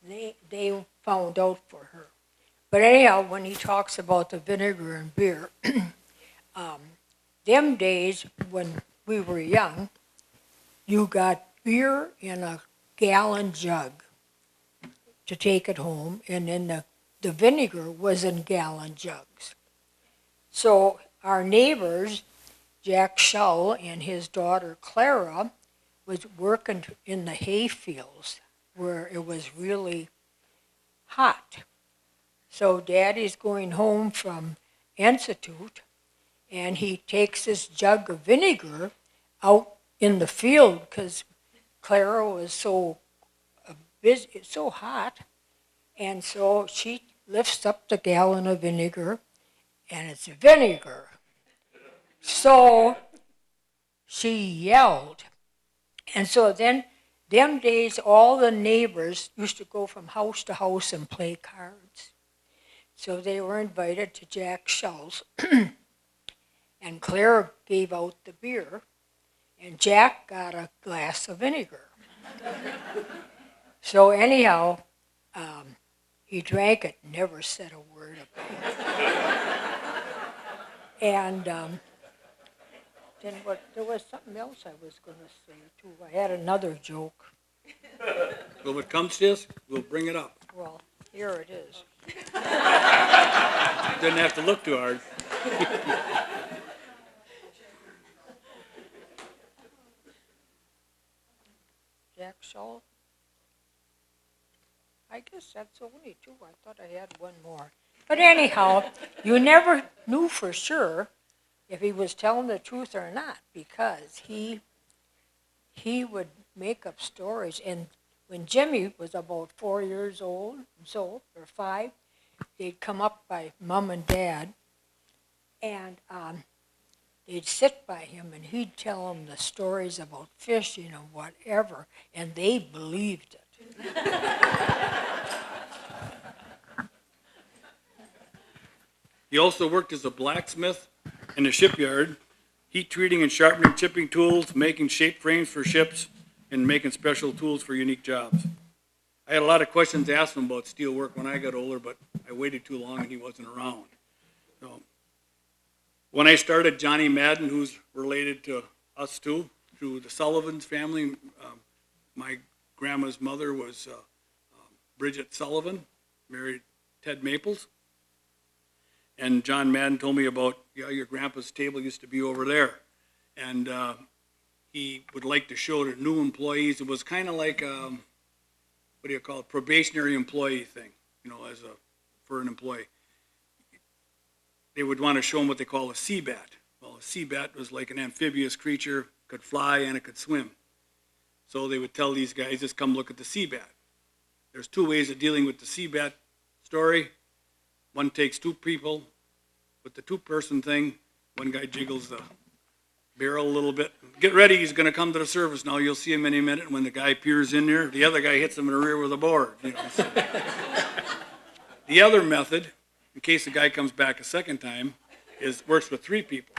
They found out for her. But anyhow, when he talks about the vinegar and beer, them days when we were young, you got beer in a gallon jug to take it home, and then the vinegar was in gallon jugs. So our neighbors, Jack Shull and his daughter Clara, was working in the hay fields where it was really hot. So Daddy's going home from Institute, and he takes this jug of vinegar out in the field because Clara was so busy, it's so hot, and so she lifts up the gallon of vinegar, and it's vinegar. So she yelled, and so then them days all the neighbors used to go from house to house and play cards. So they were invited to Jack Shull's, and Claire gave out the beer, and Jack got a glass of vinegar. So anyhow, he drank it, never said a word about it. And then there was something else I was going to say too. I had another joke. Well, if it comes to this, we'll bring it up. Well, here it is. Didn't have to look too hard. Jack Shaw. I guess that's only two. I thought I had one more. But anyhow, you never knew for sure if he was telling the truth or not, because he would make up stories. And when Jimmy was about 4 years old, or 5, they'd come up by Mom and Dad, and they'd sit by him, and he'd tell them the stories about fishing and whatever, and they believed it. He also worked as a blacksmith in a shipyard, heat treating and sharpening chipping tools, making shape frames for ships, and making special tools for unique jobs. I had a lot of questions to ask him about steel work when I got older, but I waited too long and he wasn't around. So, when I started, Johnny Madden, who's related to us too, through the Sullivan's family, my grandma's mother was Bridget Sullivan, married Ted Maples. And John Madden told me about, yeah, your grandpa's table used to be over there. And he would like to show to new employees. It was kind of like, what do you call it, probationary employee thing, for an employee. They would want to show them what they call a sea bat. Well, a sea bat was like an amphibious creature, could fly and it could swim. So they would tell these guys, just come look at the sea bat. There's 2 ways of dealing with the sea bat story. One takes 2 people. With the 2-person thing, one guy jiggles the barrel a little bit. Get ready, he's going to come to the surface now. You'll see him any minute. And when the guy peers in there, the other guy hits him in the rear with a board. So. The other method, in case the guy comes back a second time, works with 3 people.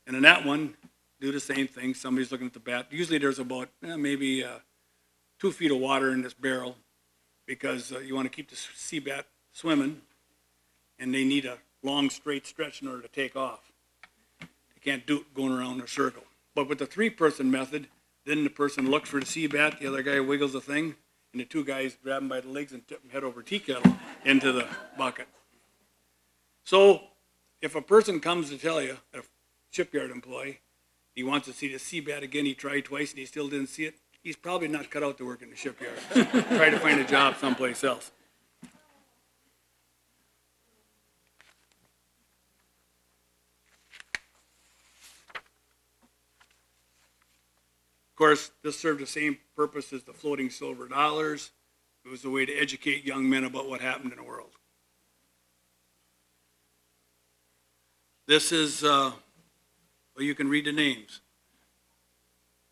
And in that one, do the same thing. Somebody's looking at the bat. Usually there's about maybe 2 feet of water in this barrel because you want to keep the sea bat swimming, and they need a long straight stretch in order to take off. They can't do it going around in a circle. But with the 3-person method, then the person looks for the sea bat, the other guy wiggles the thing, and the 2 guys grab him by the legs and tip him head over tea kettle into the bucket. So if a person comes to tell you, a shipyard employee, he wants to see the sea bat again, he tried twice and he still didn't see it, he's probably not cut out to work in the shipyard. Try to find a job someplace else. Of course, this served the same purpose as the floating silver dollars. It was a way to educate young men about what happened in the world. This is, well, you can read the names.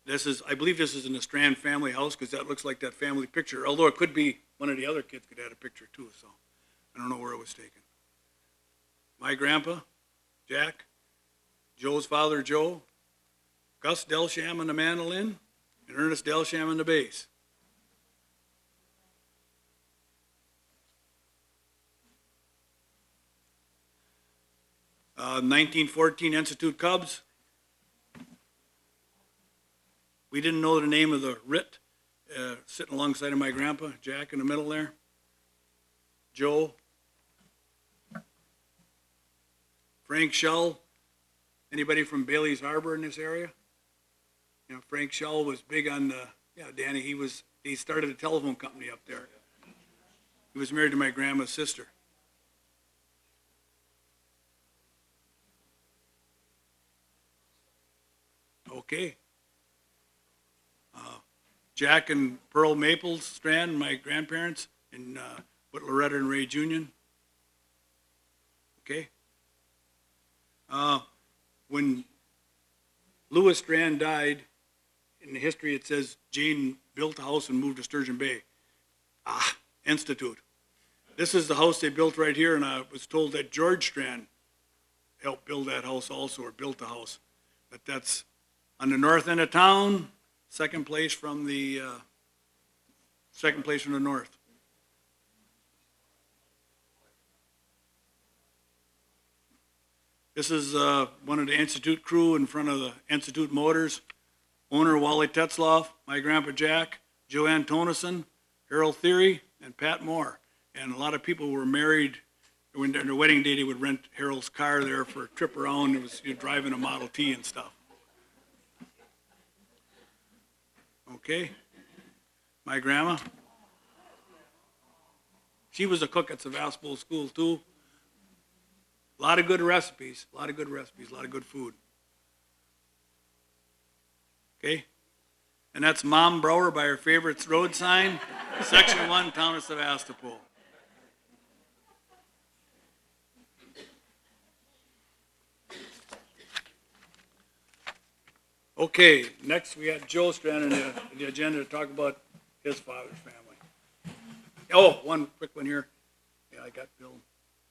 This is, I believe this is in the Strahan family house because that looks like that family picture, although it could be one of the other kids could have had a picture too, so I don't know where it was taken. My grandpa, Jack, Joe's father, Joe, Gus Delsham on the mandolin, and Ernest Delsham on the bass. Uh, 1914 Institute Cubs. We didn't know the name of the writ, sitting alongside of my grandpa, Jack in the middle there. Joe. Frank Shull. Anybody from Bailey's Harbor in this area? You know, Frank Shull was big on the, yeah, Danny, he started a telephone company up there. He was married to my grandma's sister. Okay. Jack and Pearl Maples Strahan, my grandparents, and with Loretta and Ray Junior. Okay. When Louis Strahan died, in the history it says Jane built a house and moved to Sturgeon Bay. Institute. This is the house they built right here, and I was told that George Strahan helped build that house also, or built the house. But that's on the north end of town, second place from the north. This is one of the Institute crew in front of the Institute Motors. Owner Wally Tetzloff, my grandpa Jack, Joanne Tonison, Harold Theory, and Pat Moore. And a lot of people were married. When their wedding day, they would rent Harold's car there for a trip around. It was driving a Model T and stuff. Okay, My grandma, she was a cook at Sevastopol School too. A lot of good recipes, a lot of good recipes, a lot of good food. Okay? And that's Mom Brauer by her favorite road sign, Section 1, Town of Sevastopol. Okay, next we have Joe Strahan on the agenda to talk about his father's family. Oh, one quick one here. Yeah, I got Bill.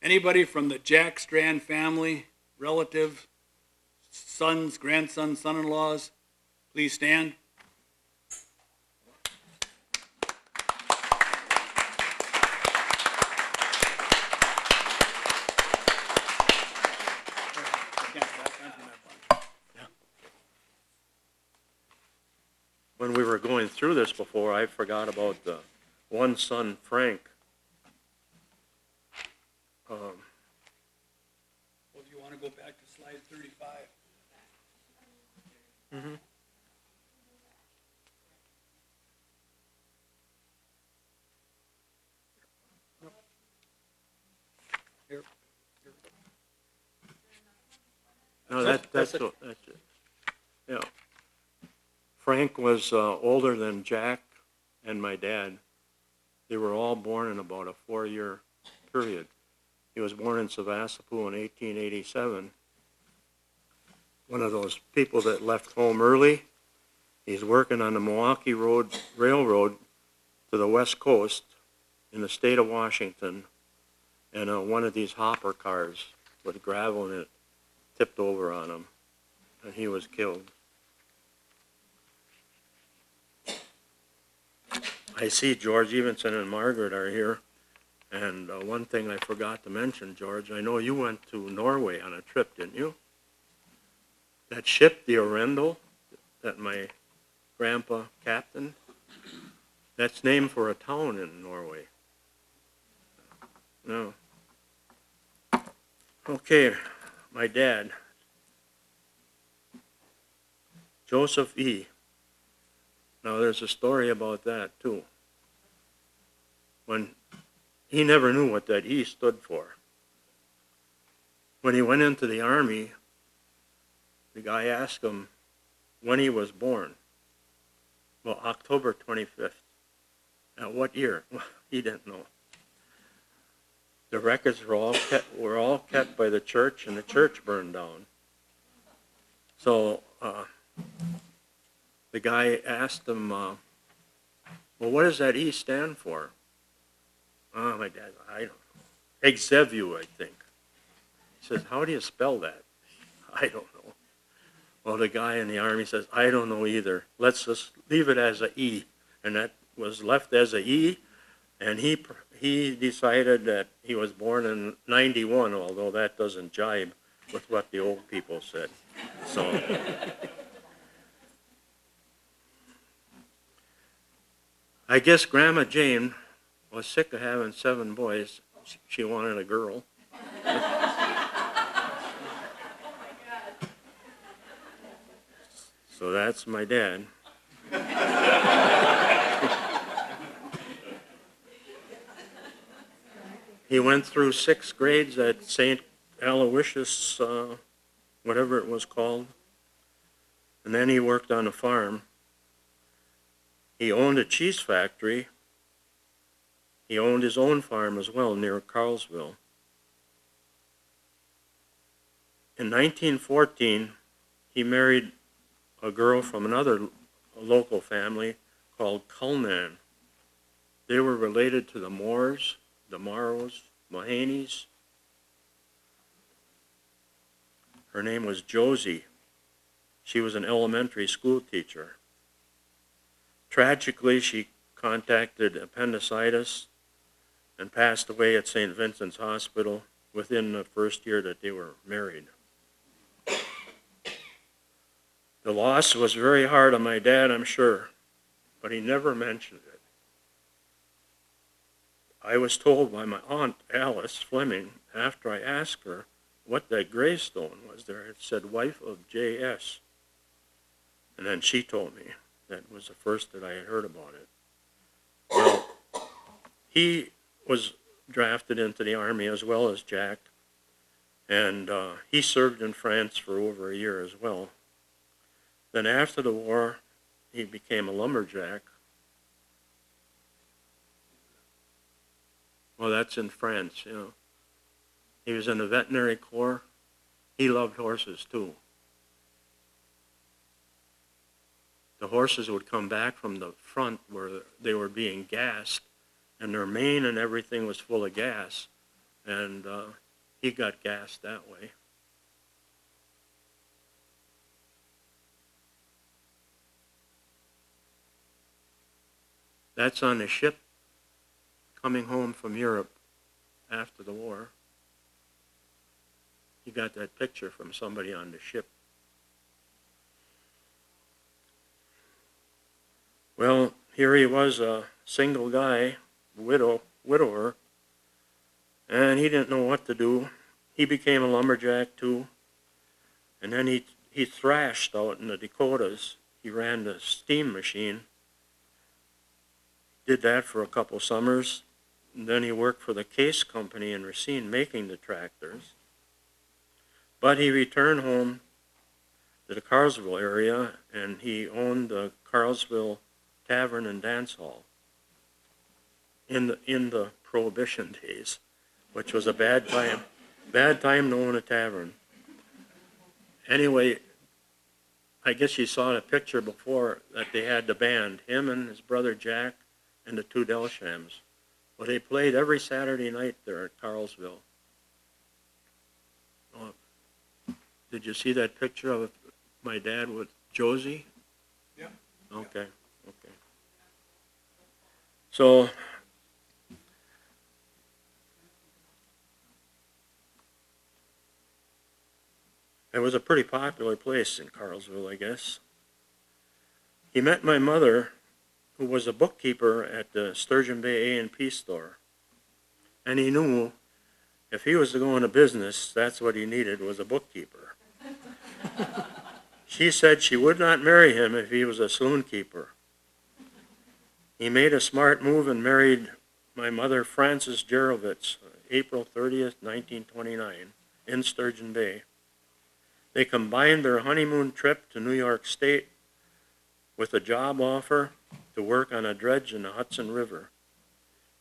Anybody from the Jack Strahan family, relative, sons, grandsons, son-in-laws, please stand. When we were going through this before, I forgot about the one son, Frank. Well, if you want to go back to slide 35. Mm-hmm. Here. No, that's it. Yeah. Frank was older than Jack and my dad. They were all born in about a 4-year period. He was born in Sevastopol in 1887. One of those people that left home early. He's working on the Milwaukee Railroad to the West Coast in the state of Washington, and one of these hopper cars with gravel in it tipped over on him, and he was killed. I see George Evenson and Margaret are here, and one thing I forgot to mention, George, I know you went to Norway on a trip, didn't you? That ship, the Orendo, that my grandpa captained, that's named for a town in Norway. No. Okay, my dad, Joseph E. Now there's a story about that too. When he never knew what that E stood for. When he went into the Army, the guy asked him when he was born. Well, October 25th. At what year? Well, he didn't know. The records were all kept by the church, and the church burned down. So the guy asked him, well, what does that E stand for? Oh, my dad, I don't know. Exevu, I think. He says, how do you spell that? I don't know. Well, the guy in the Army says, I don't know either. Let's just leave it as a E. And that was left as a E, and he decided that he was born in 91, although that doesn't jibe with what the old people said. So I guess Grandma Jane was sick of having 7 boys. She wanted a girl. So that's my dad. He went through 6 grades at St. Aloysius, whatever it was called. And then he worked on a farm. He owned a cheese factory. He owned his own farm as well near Carlsville. In 1914, he married a girl from another local family called Culnan. They were related to the Moores, the Morrows, Mahaneys. Her name was Josie. She was an elementary school teacher. Tragically, she contracted appendicitis and passed away at St. Vincent's Hospital within the first year that they were married. The loss was very hard on my dad, I'm sure, but he never mentioned it. I was told by my aunt, Alice Fleming, after I asked her what that gravestone was there, it said wife of J.S. And then she told me that was the first that I had heard about it. he was drafted into the Army as well as Jack, and he served in France for over a year as well. Then after the war, he became a lumberjack. Well, that's in France, you know. He was in the veterinary corps. He loved horses too. The horses would come back from the front where they were being gassed, and their mane and everything was full of gas, and he got gassed that way. That's on the ship coming home from Europe after the war. He got that picture from somebody on the ship. Well, here he was, a single guy, widower, and he didn't know what to do. He became a lumberjack too, and then he thrashed out in the Dakotas. He ran the steam machine, did that for a couple summers, and then he worked for the Case Company in Racine making the tractors. But he returned home to the Carlsville area, and he owned the Carlsville Tavern and Dance Hall in the Prohibition days, which was a bad time to own a tavern. Anyway, I guess you saw the picture before that they had the band, him and his brother Jack and the two Delshams. Well, they played every Saturday night there at Carlsville. Did you see that picture of my dad with Josie? Yeah. Okay. So, it was a pretty popular place in Carlsville, I guess. He met my mother, who was a bookkeeper at the Sturgeon Bay A&P store. And he knew if he was to go into business, that's what he needed, was a bookkeeper. She said she would not marry him if he was a saloon keeper. He made a smart move and married my mother, Frances Jerovitz, April 30th, 1929, in Sturgeon Bay. They combined their honeymoon trip to New York State with a job offer to work on a dredge in the Hudson River.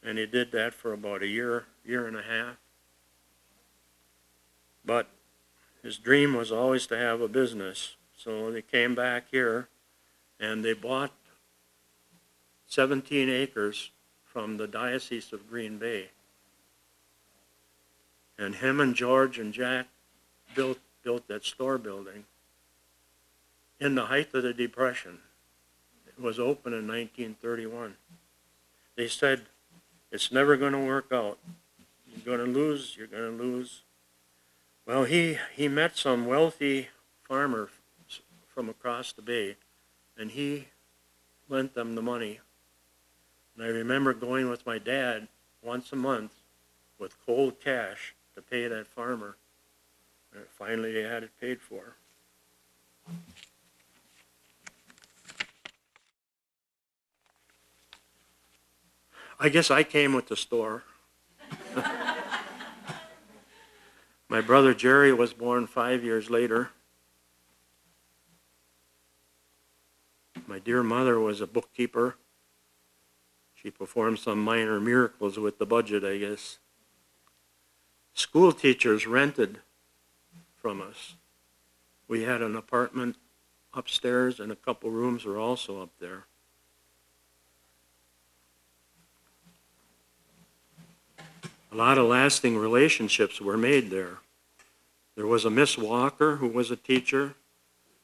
And he did that for about a year and a half. But his dream was always to have a business. So they came back here and they bought 17 acres from the Diocese of Green Bay. And him and George and Jack built that store building in the height of the Depression. It was open in 1931. They said, it's never going to work out. You're going to lose, you're going to lose. Well, he met some wealthy farmer from across the bay, and he lent them the money. And I remember going with my dad once a month with cold cash to pay that farmer. And finally they had it paid for. I guess I came with the store. My brother Jerry was born 5 years later. My dear mother was a bookkeeper. She performed some minor miracles with the budget, I guess. School teachers rented from us. We had an apartment upstairs and a couple rooms were also up there. A lot of lasting relationships were made there. There was a Miss Walker who was a teacher,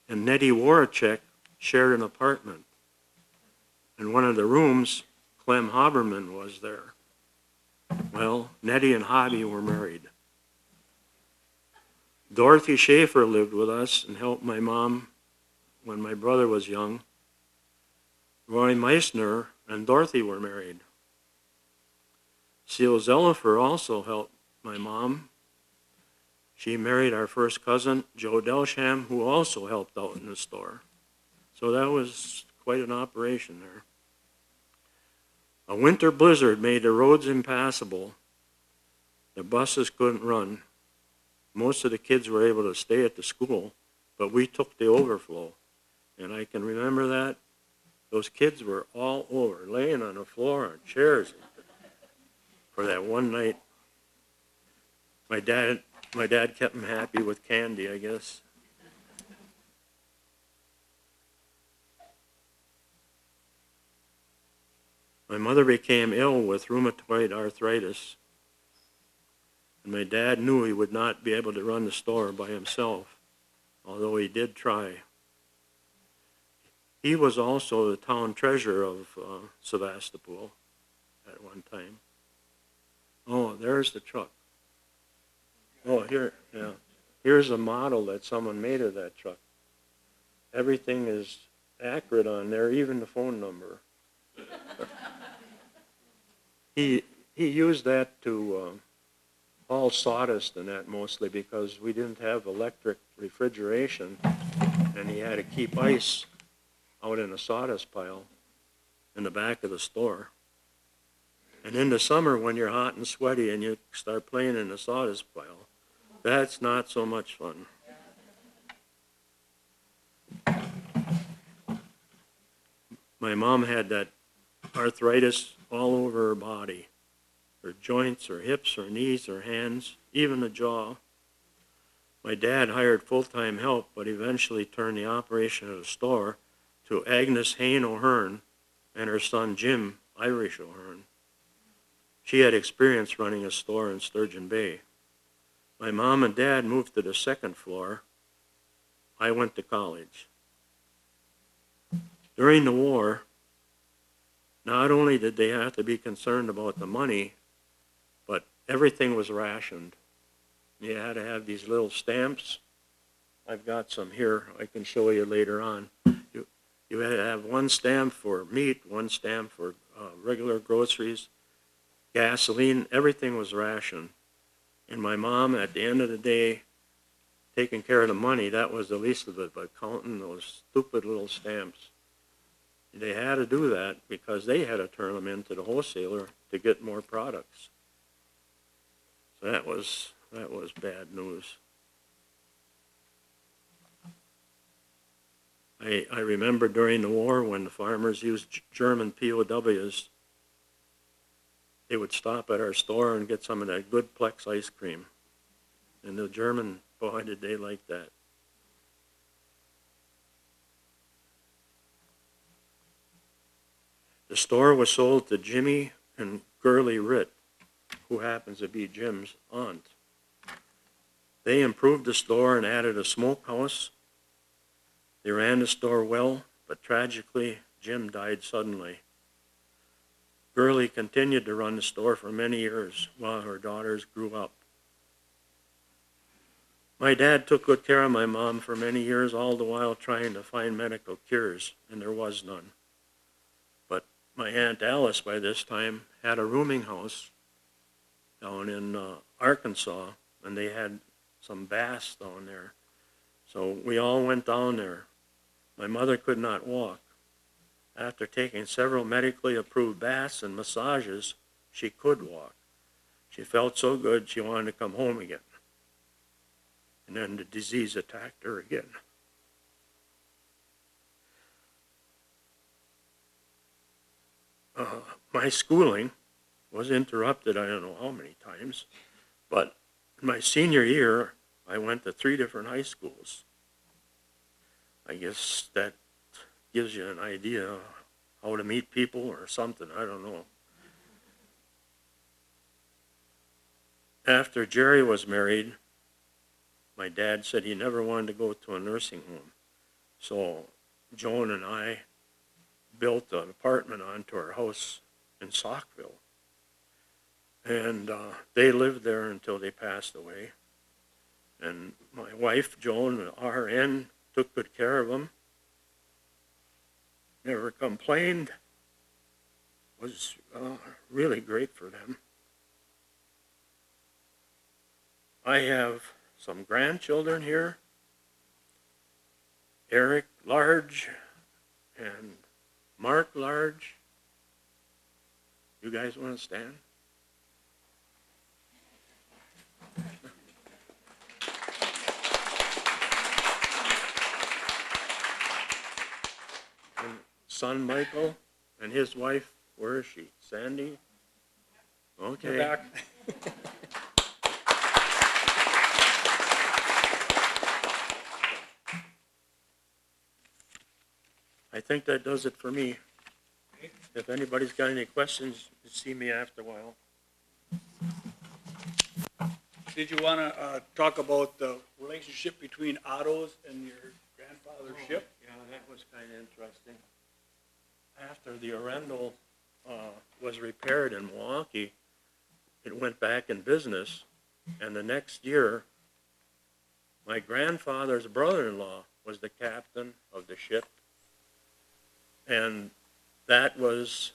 and Nettie Warachek shared an apartment. In one of the rooms, Clem Haberman was there. Well, Nettie and Hobby were married. Dorothy Schaefer lived with us and helped my mom when my brother was young. Roy Meissner and Dorothy were married. Seal Zellifer also helped my mom. She married our first cousin, Joe Delsham, who also helped out in the store. So that was quite an operation there. A winter blizzard made the roads impassable. The buses couldn't run. Most of the kids were able to stay at the school, but we took the overflow. And I can remember that. Those kids were all over, laying on the floor on chairs for that one night. My dad kept them happy with candy, I guess. My mother became ill with rheumatoid arthritis, and my dad knew he would not be able to run the store by himself, although he did try. He was also the town treasurer of Sevastopol at one time. Oh, there's the truck. Oh, here, yeah. Here's a model that someone made of that truck. Everything is accurate on there, even the phone number. He used that to haul sawdust and that mostly because we didn't have electric refrigeration, and he had to keep ice out in a sawdust pile in the back of the store. And in the summer when you're hot and sweaty and you start playing in the sawdust pile, that's not so much fun. My mom had that arthritis all over her body, her joints, her hips, her knees, her hands, even the jaw. My dad hired full-time help, but eventually turned the operation of the store to Agnes Hain O'Hearn and her son Jim Irish O'Hearn. She had experience running a store in Sturgeon Bay. My mom and dad moved to the second floor. I went to college. During the war, not only did they have to be concerned about the money, but everything was rationed. You had to have these little stamps. I've got some here I can show you later on. You had to have one stamp for meat, one stamp for regular groceries, gasoline, everything was rationed. And my mom, at the end of the day, taking care of the money, that was the least of it, but counting those stupid little stamps. They had to do that because they had to turn them into the wholesaler to get more products. So that was bad news. I remember during the war when the farmers used German POWs, they would stop at our store and get some of that good Plex ice cream. And the German, boy, did they like that. The store was sold to Jimmy and Gurley Ritt, who happens to be Jim's aunt. They improved the store and added a smokehouse. They ran the store well, but tragically, Jim died suddenly. Gurley continued to run the store for many years while her daughters grew up. My dad took good care of my mom for many years, all the while trying to find medical cures, and there was none. But my Aunt Alice, by this time, had a rooming house down in Arkansas, and they had some baths down there. So we all went down there. My mother could not walk. After taking several medically approved baths and massages, she could walk. She felt so good she wanted to come home again. And then the disease attacked her again. My schooling was interrupted, I don't know how many times, but in my senior year, I went to 3 different high schools. I guess that gives you an idea how to meet people or something, I don't know. After Jerry was married, my dad said he never wanted to go to a nursing home. So Joan and I built an apartment onto our house in Saukville. And they lived there until they passed away. And my wife, Joan, an RN, took good care of them. Never complained. Was really great for them. I have some grandchildren here. Eric Large and Mark Large. You guys want to stand? And son Michael and his wife, where is she? Sandy? Okay. Back. I think that does it for me. If anybody's got any questions, you see me after a while. Did you want to talk about the relationship between Otto's and your grandfather's ship? Yeah, that was kind of interesting. After the Arundel was repaired in Milwaukee, it went back in business, and the next year, my grandfather's brother-in-law was the captain of the ship, and that was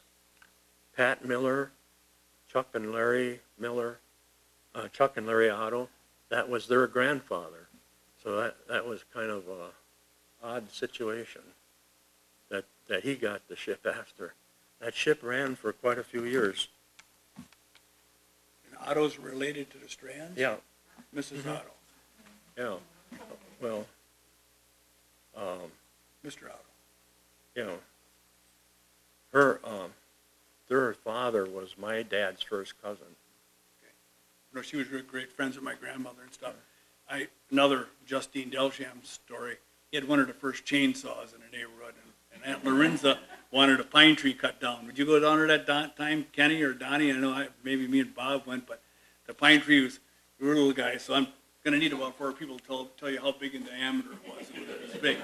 Pat Miller, Chuck and Larry Miller, Chuck and Larry Otto. That was their grandfather. So that was kind of a odd situation that he got the ship after. That ship ran for quite a few years. And Otto's related to the Strands? Yeah. Mrs. Otto? Yeah. Well, Mr. Otto? you know, their father was my dad's first cousin. You know, she was really great friends with my grandmother and stuff. Another Justine Delsham story. He had one of the first chainsaws in the neighborhood, and Aunt Lorenza wanted a pine tree cut down. Would you go down there that time, Kenny or Donnie? I know maybe me and Bob went, but the pine tree was, we were little guys, so I'm going to need about 4 people to tell you how big in diameter it was. It was big.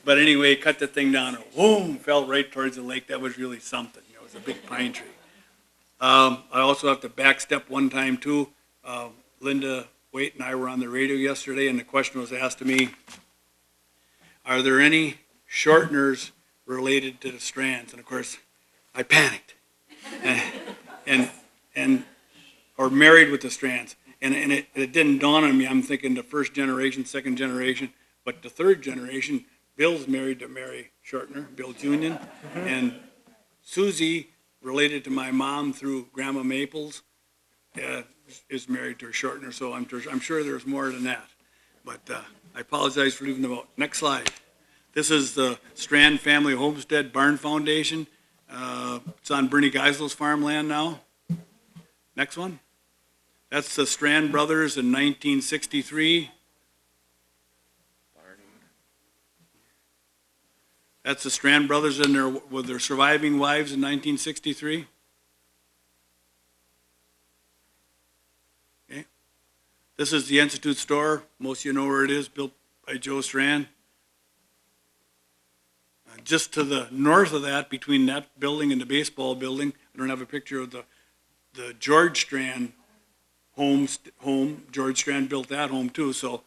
But anyway, cut the thing down, and boom, fell right towards the lake. That was really something. You know, it was a big pine tree. I also have to backstep one time, too. Linda Waite and I were on the radio yesterday, and the question was asked to me, are there any shorteners related to the Strands? And, of course, I panicked. Or married with the Strands. And it didn't dawn on me. I'm thinking the first generation, second generation, but the third generation, Bill's married to Mary Shortner, Bill Junion, and Susie, related to my mom through Grandma Maples, is married to a Shortner, so I'm sure there's more than that. But I apologize for leaving them out. Next slide. This is the Strand Family Homestead Barn Foundation. It's on Bernie Geisel's farmland now. Next one. That's the Strand brothers in 1963. That's the Strand brothers with their surviving wives in 1963. Okay. This is the Institute store. Most of you know where it is, built by Joe Strand. Just to the north of that, between that building and the baseball building, I don't have a picture of the George Strand home. George Strand built that home too, so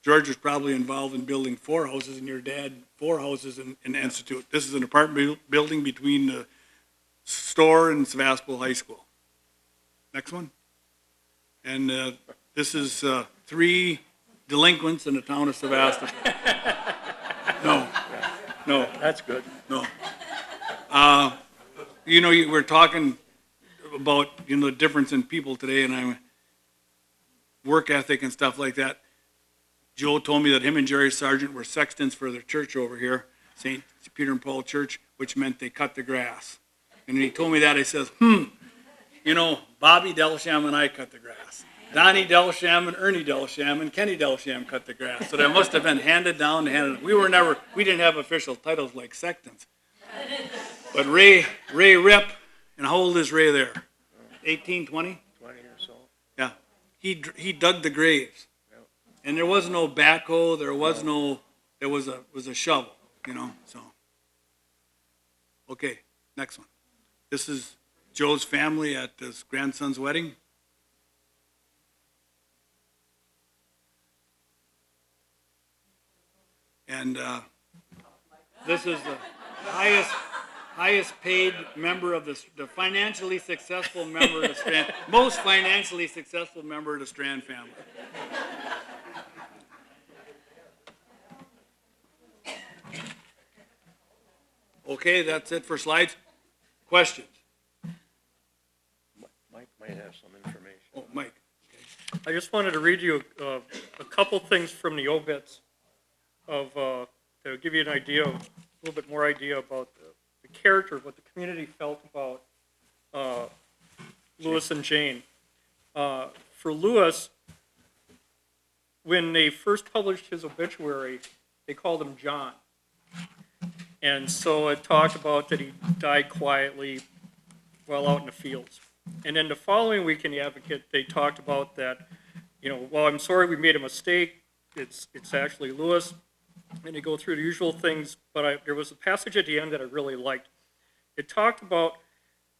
George was probably involved in building 4 houses, and your dad 4 houses in the Institute. This is an apartment building between the store and Sevastopol High School. Next one. And this is 3 delinquents in the town of Sevastopol. No. That's good. No. You know, we're talking about, you know, the difference in people today, and work ethic and stuff like that. Joe told me that him and Jerry Sargent were sextons for their church over here, St. Peter and Paul Church, which meant they cut the grass. And when he told me that, I says, you know, Bobby Delsham and I cut the grass. Donnie Delsham and Ernie Delsham and Kenny Delsham cut the grass. So that must have been handed down. We didn't have official titles like sextons. But Ray Rip, and how old is Ray there? 18, 20? 20 or so. Yeah. He dug the graves. And there was no backhoe, there was a shovel, you know, so. Okay, next one. This is Joe's family at his grandson's wedding. And this is the highest paid member of the financially successful member of the Strand, most financially successful member of the Strand family. Okay, that's it for slides. Questions? might have some information. Oh, Mike. I just wanted to read you a couple things from the obits of, that'll give you an idea, a little bit more idea about the character of what the community felt about Lewis and Jane. For Lewis, when they first published his obituary, they called him John. And so it talked about that he died quietly while out in the fields. And then the following week in the Advocate, they talked about that, you know, well, I'm sorry we made a mistake. It's actually Lewis. And they go through the usual things, but there was a passage at the end that I really liked. It talked about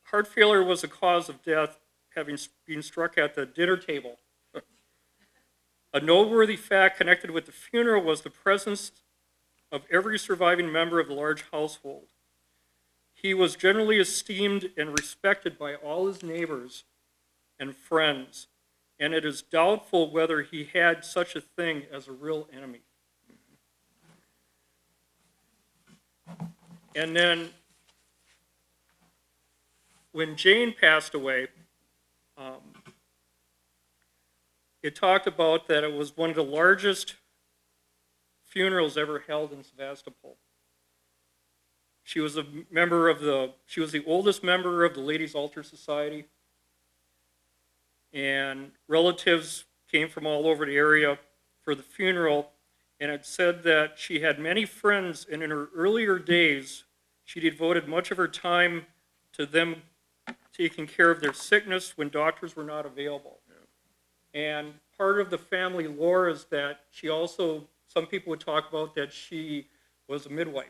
heart failure was the cause of death, having been struck at the dinner table. A noteworthy fact connected with the funeral was the presence of every surviving member of the large household. He was generally esteemed and respected by all his neighbors and friends, and it is doubtful whether he had such a thing as a real enemy. And then, when Jane passed away, it talked about that it was one of the largest funerals ever held in Sevastopol. She was she was the oldest member of the Ladies' Altar Society, and relatives came from all over the area for the funeral, and it said that she had many friends, and in her earlier days, she devoted much of her time to them taking care of their sickness when doctors were not available. And part of the family lore is that she also, some people would talk about that she was a midwife,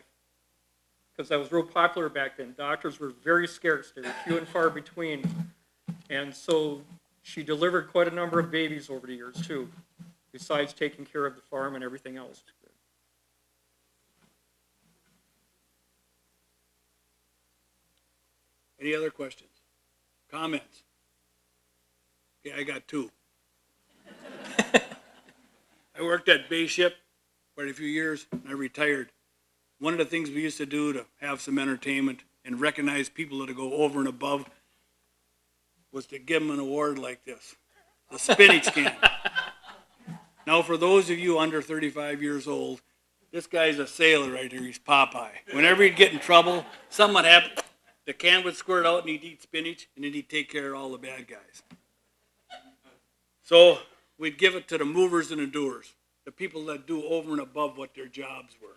because that was real popular back then. Doctors were very scarce. They were few and far between. And so she delivered quite a number of babies over the years, too, besides taking care of the farm and everything else. Any other questions? Comments? Okay, I got two. I worked at Bay Ship quite a few years, and I retired. One of the things we used to do to have some entertainment and recognize people that go over and above was to give them an award like this, the spinach can. Now, for those of you under 35 years old, this guy's a sailor right here. He's Popeye. Whenever he'd get in trouble, something would happen. The can would squirt out and he'd eat spinach, and then he'd take care of all the bad guys. So we'd give it to the movers and the doers, the people that do over and above what their jobs were.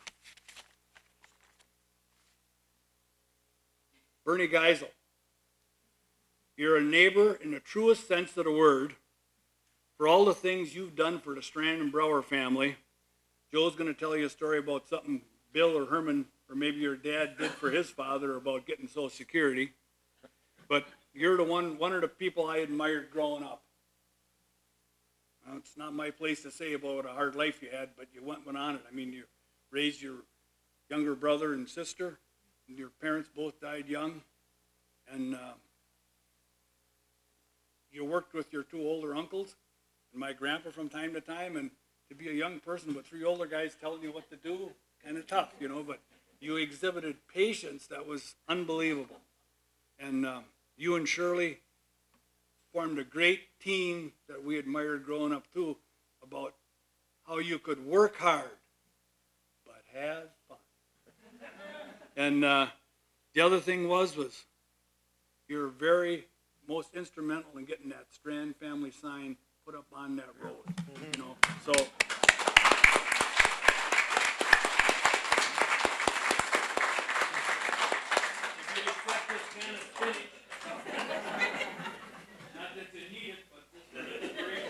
Bernie Geisel, you're a neighbor in the truest sense of the word. For all the things you've done for the Strahan and Brauer family, Joe's going to tell you a story about something Bill or Herman or maybe your dad did for his father about getting Social Security. But you're the one of the people I admired growing up. Well, it's not my place to say about what a hard life you had, but you went on it. I mean, you raised your younger brother and sister, and your parents both died young, and you worked with your two older uncles and my grandpa from time to time, and to be a young person with three older guys telling you what to do, kind of tough, you know, but you exhibited patience that was unbelievable. And you and Shirley formed a great team that we admired growing up too, about how you could work hard, but have fun. And the other thing was you're very most instrumental in getting that Strahan family sign put up on that road, you know, so. If you accept this can of spinach, not that you need it, but this is great.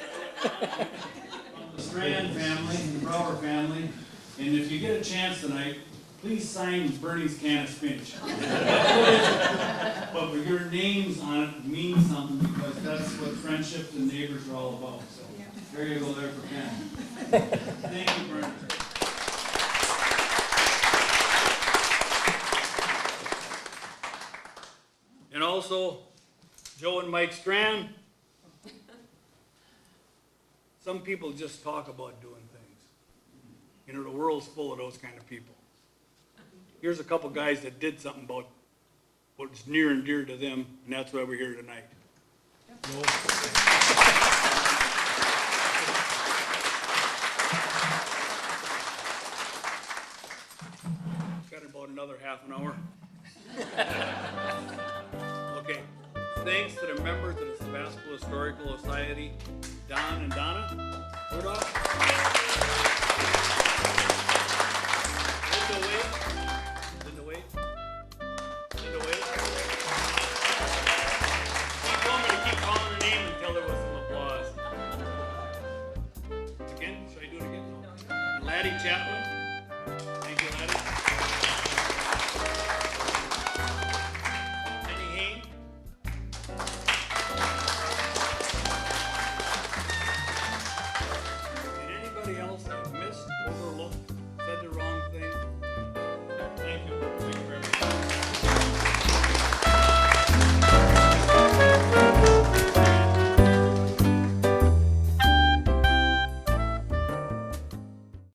From the Strahan family, and the Brauer family, and if you get a chance tonight, please sign Bernie's can of spinach. But with your names on it means something, because that's what friendships and neighbors are all about. So there you go there for Ken. Thank you, Bernie. And also, Joe and Mike Strahan. Some people just talk about doing things. You know, the world's full of those kind of people. Here's a couple guys that did something about what's near and dear to them, and that's why we're here tonight. Got about another half an hour. Okay, thanks to the members of the Sevastopol Historical Society, Don and Donna. Rudolph.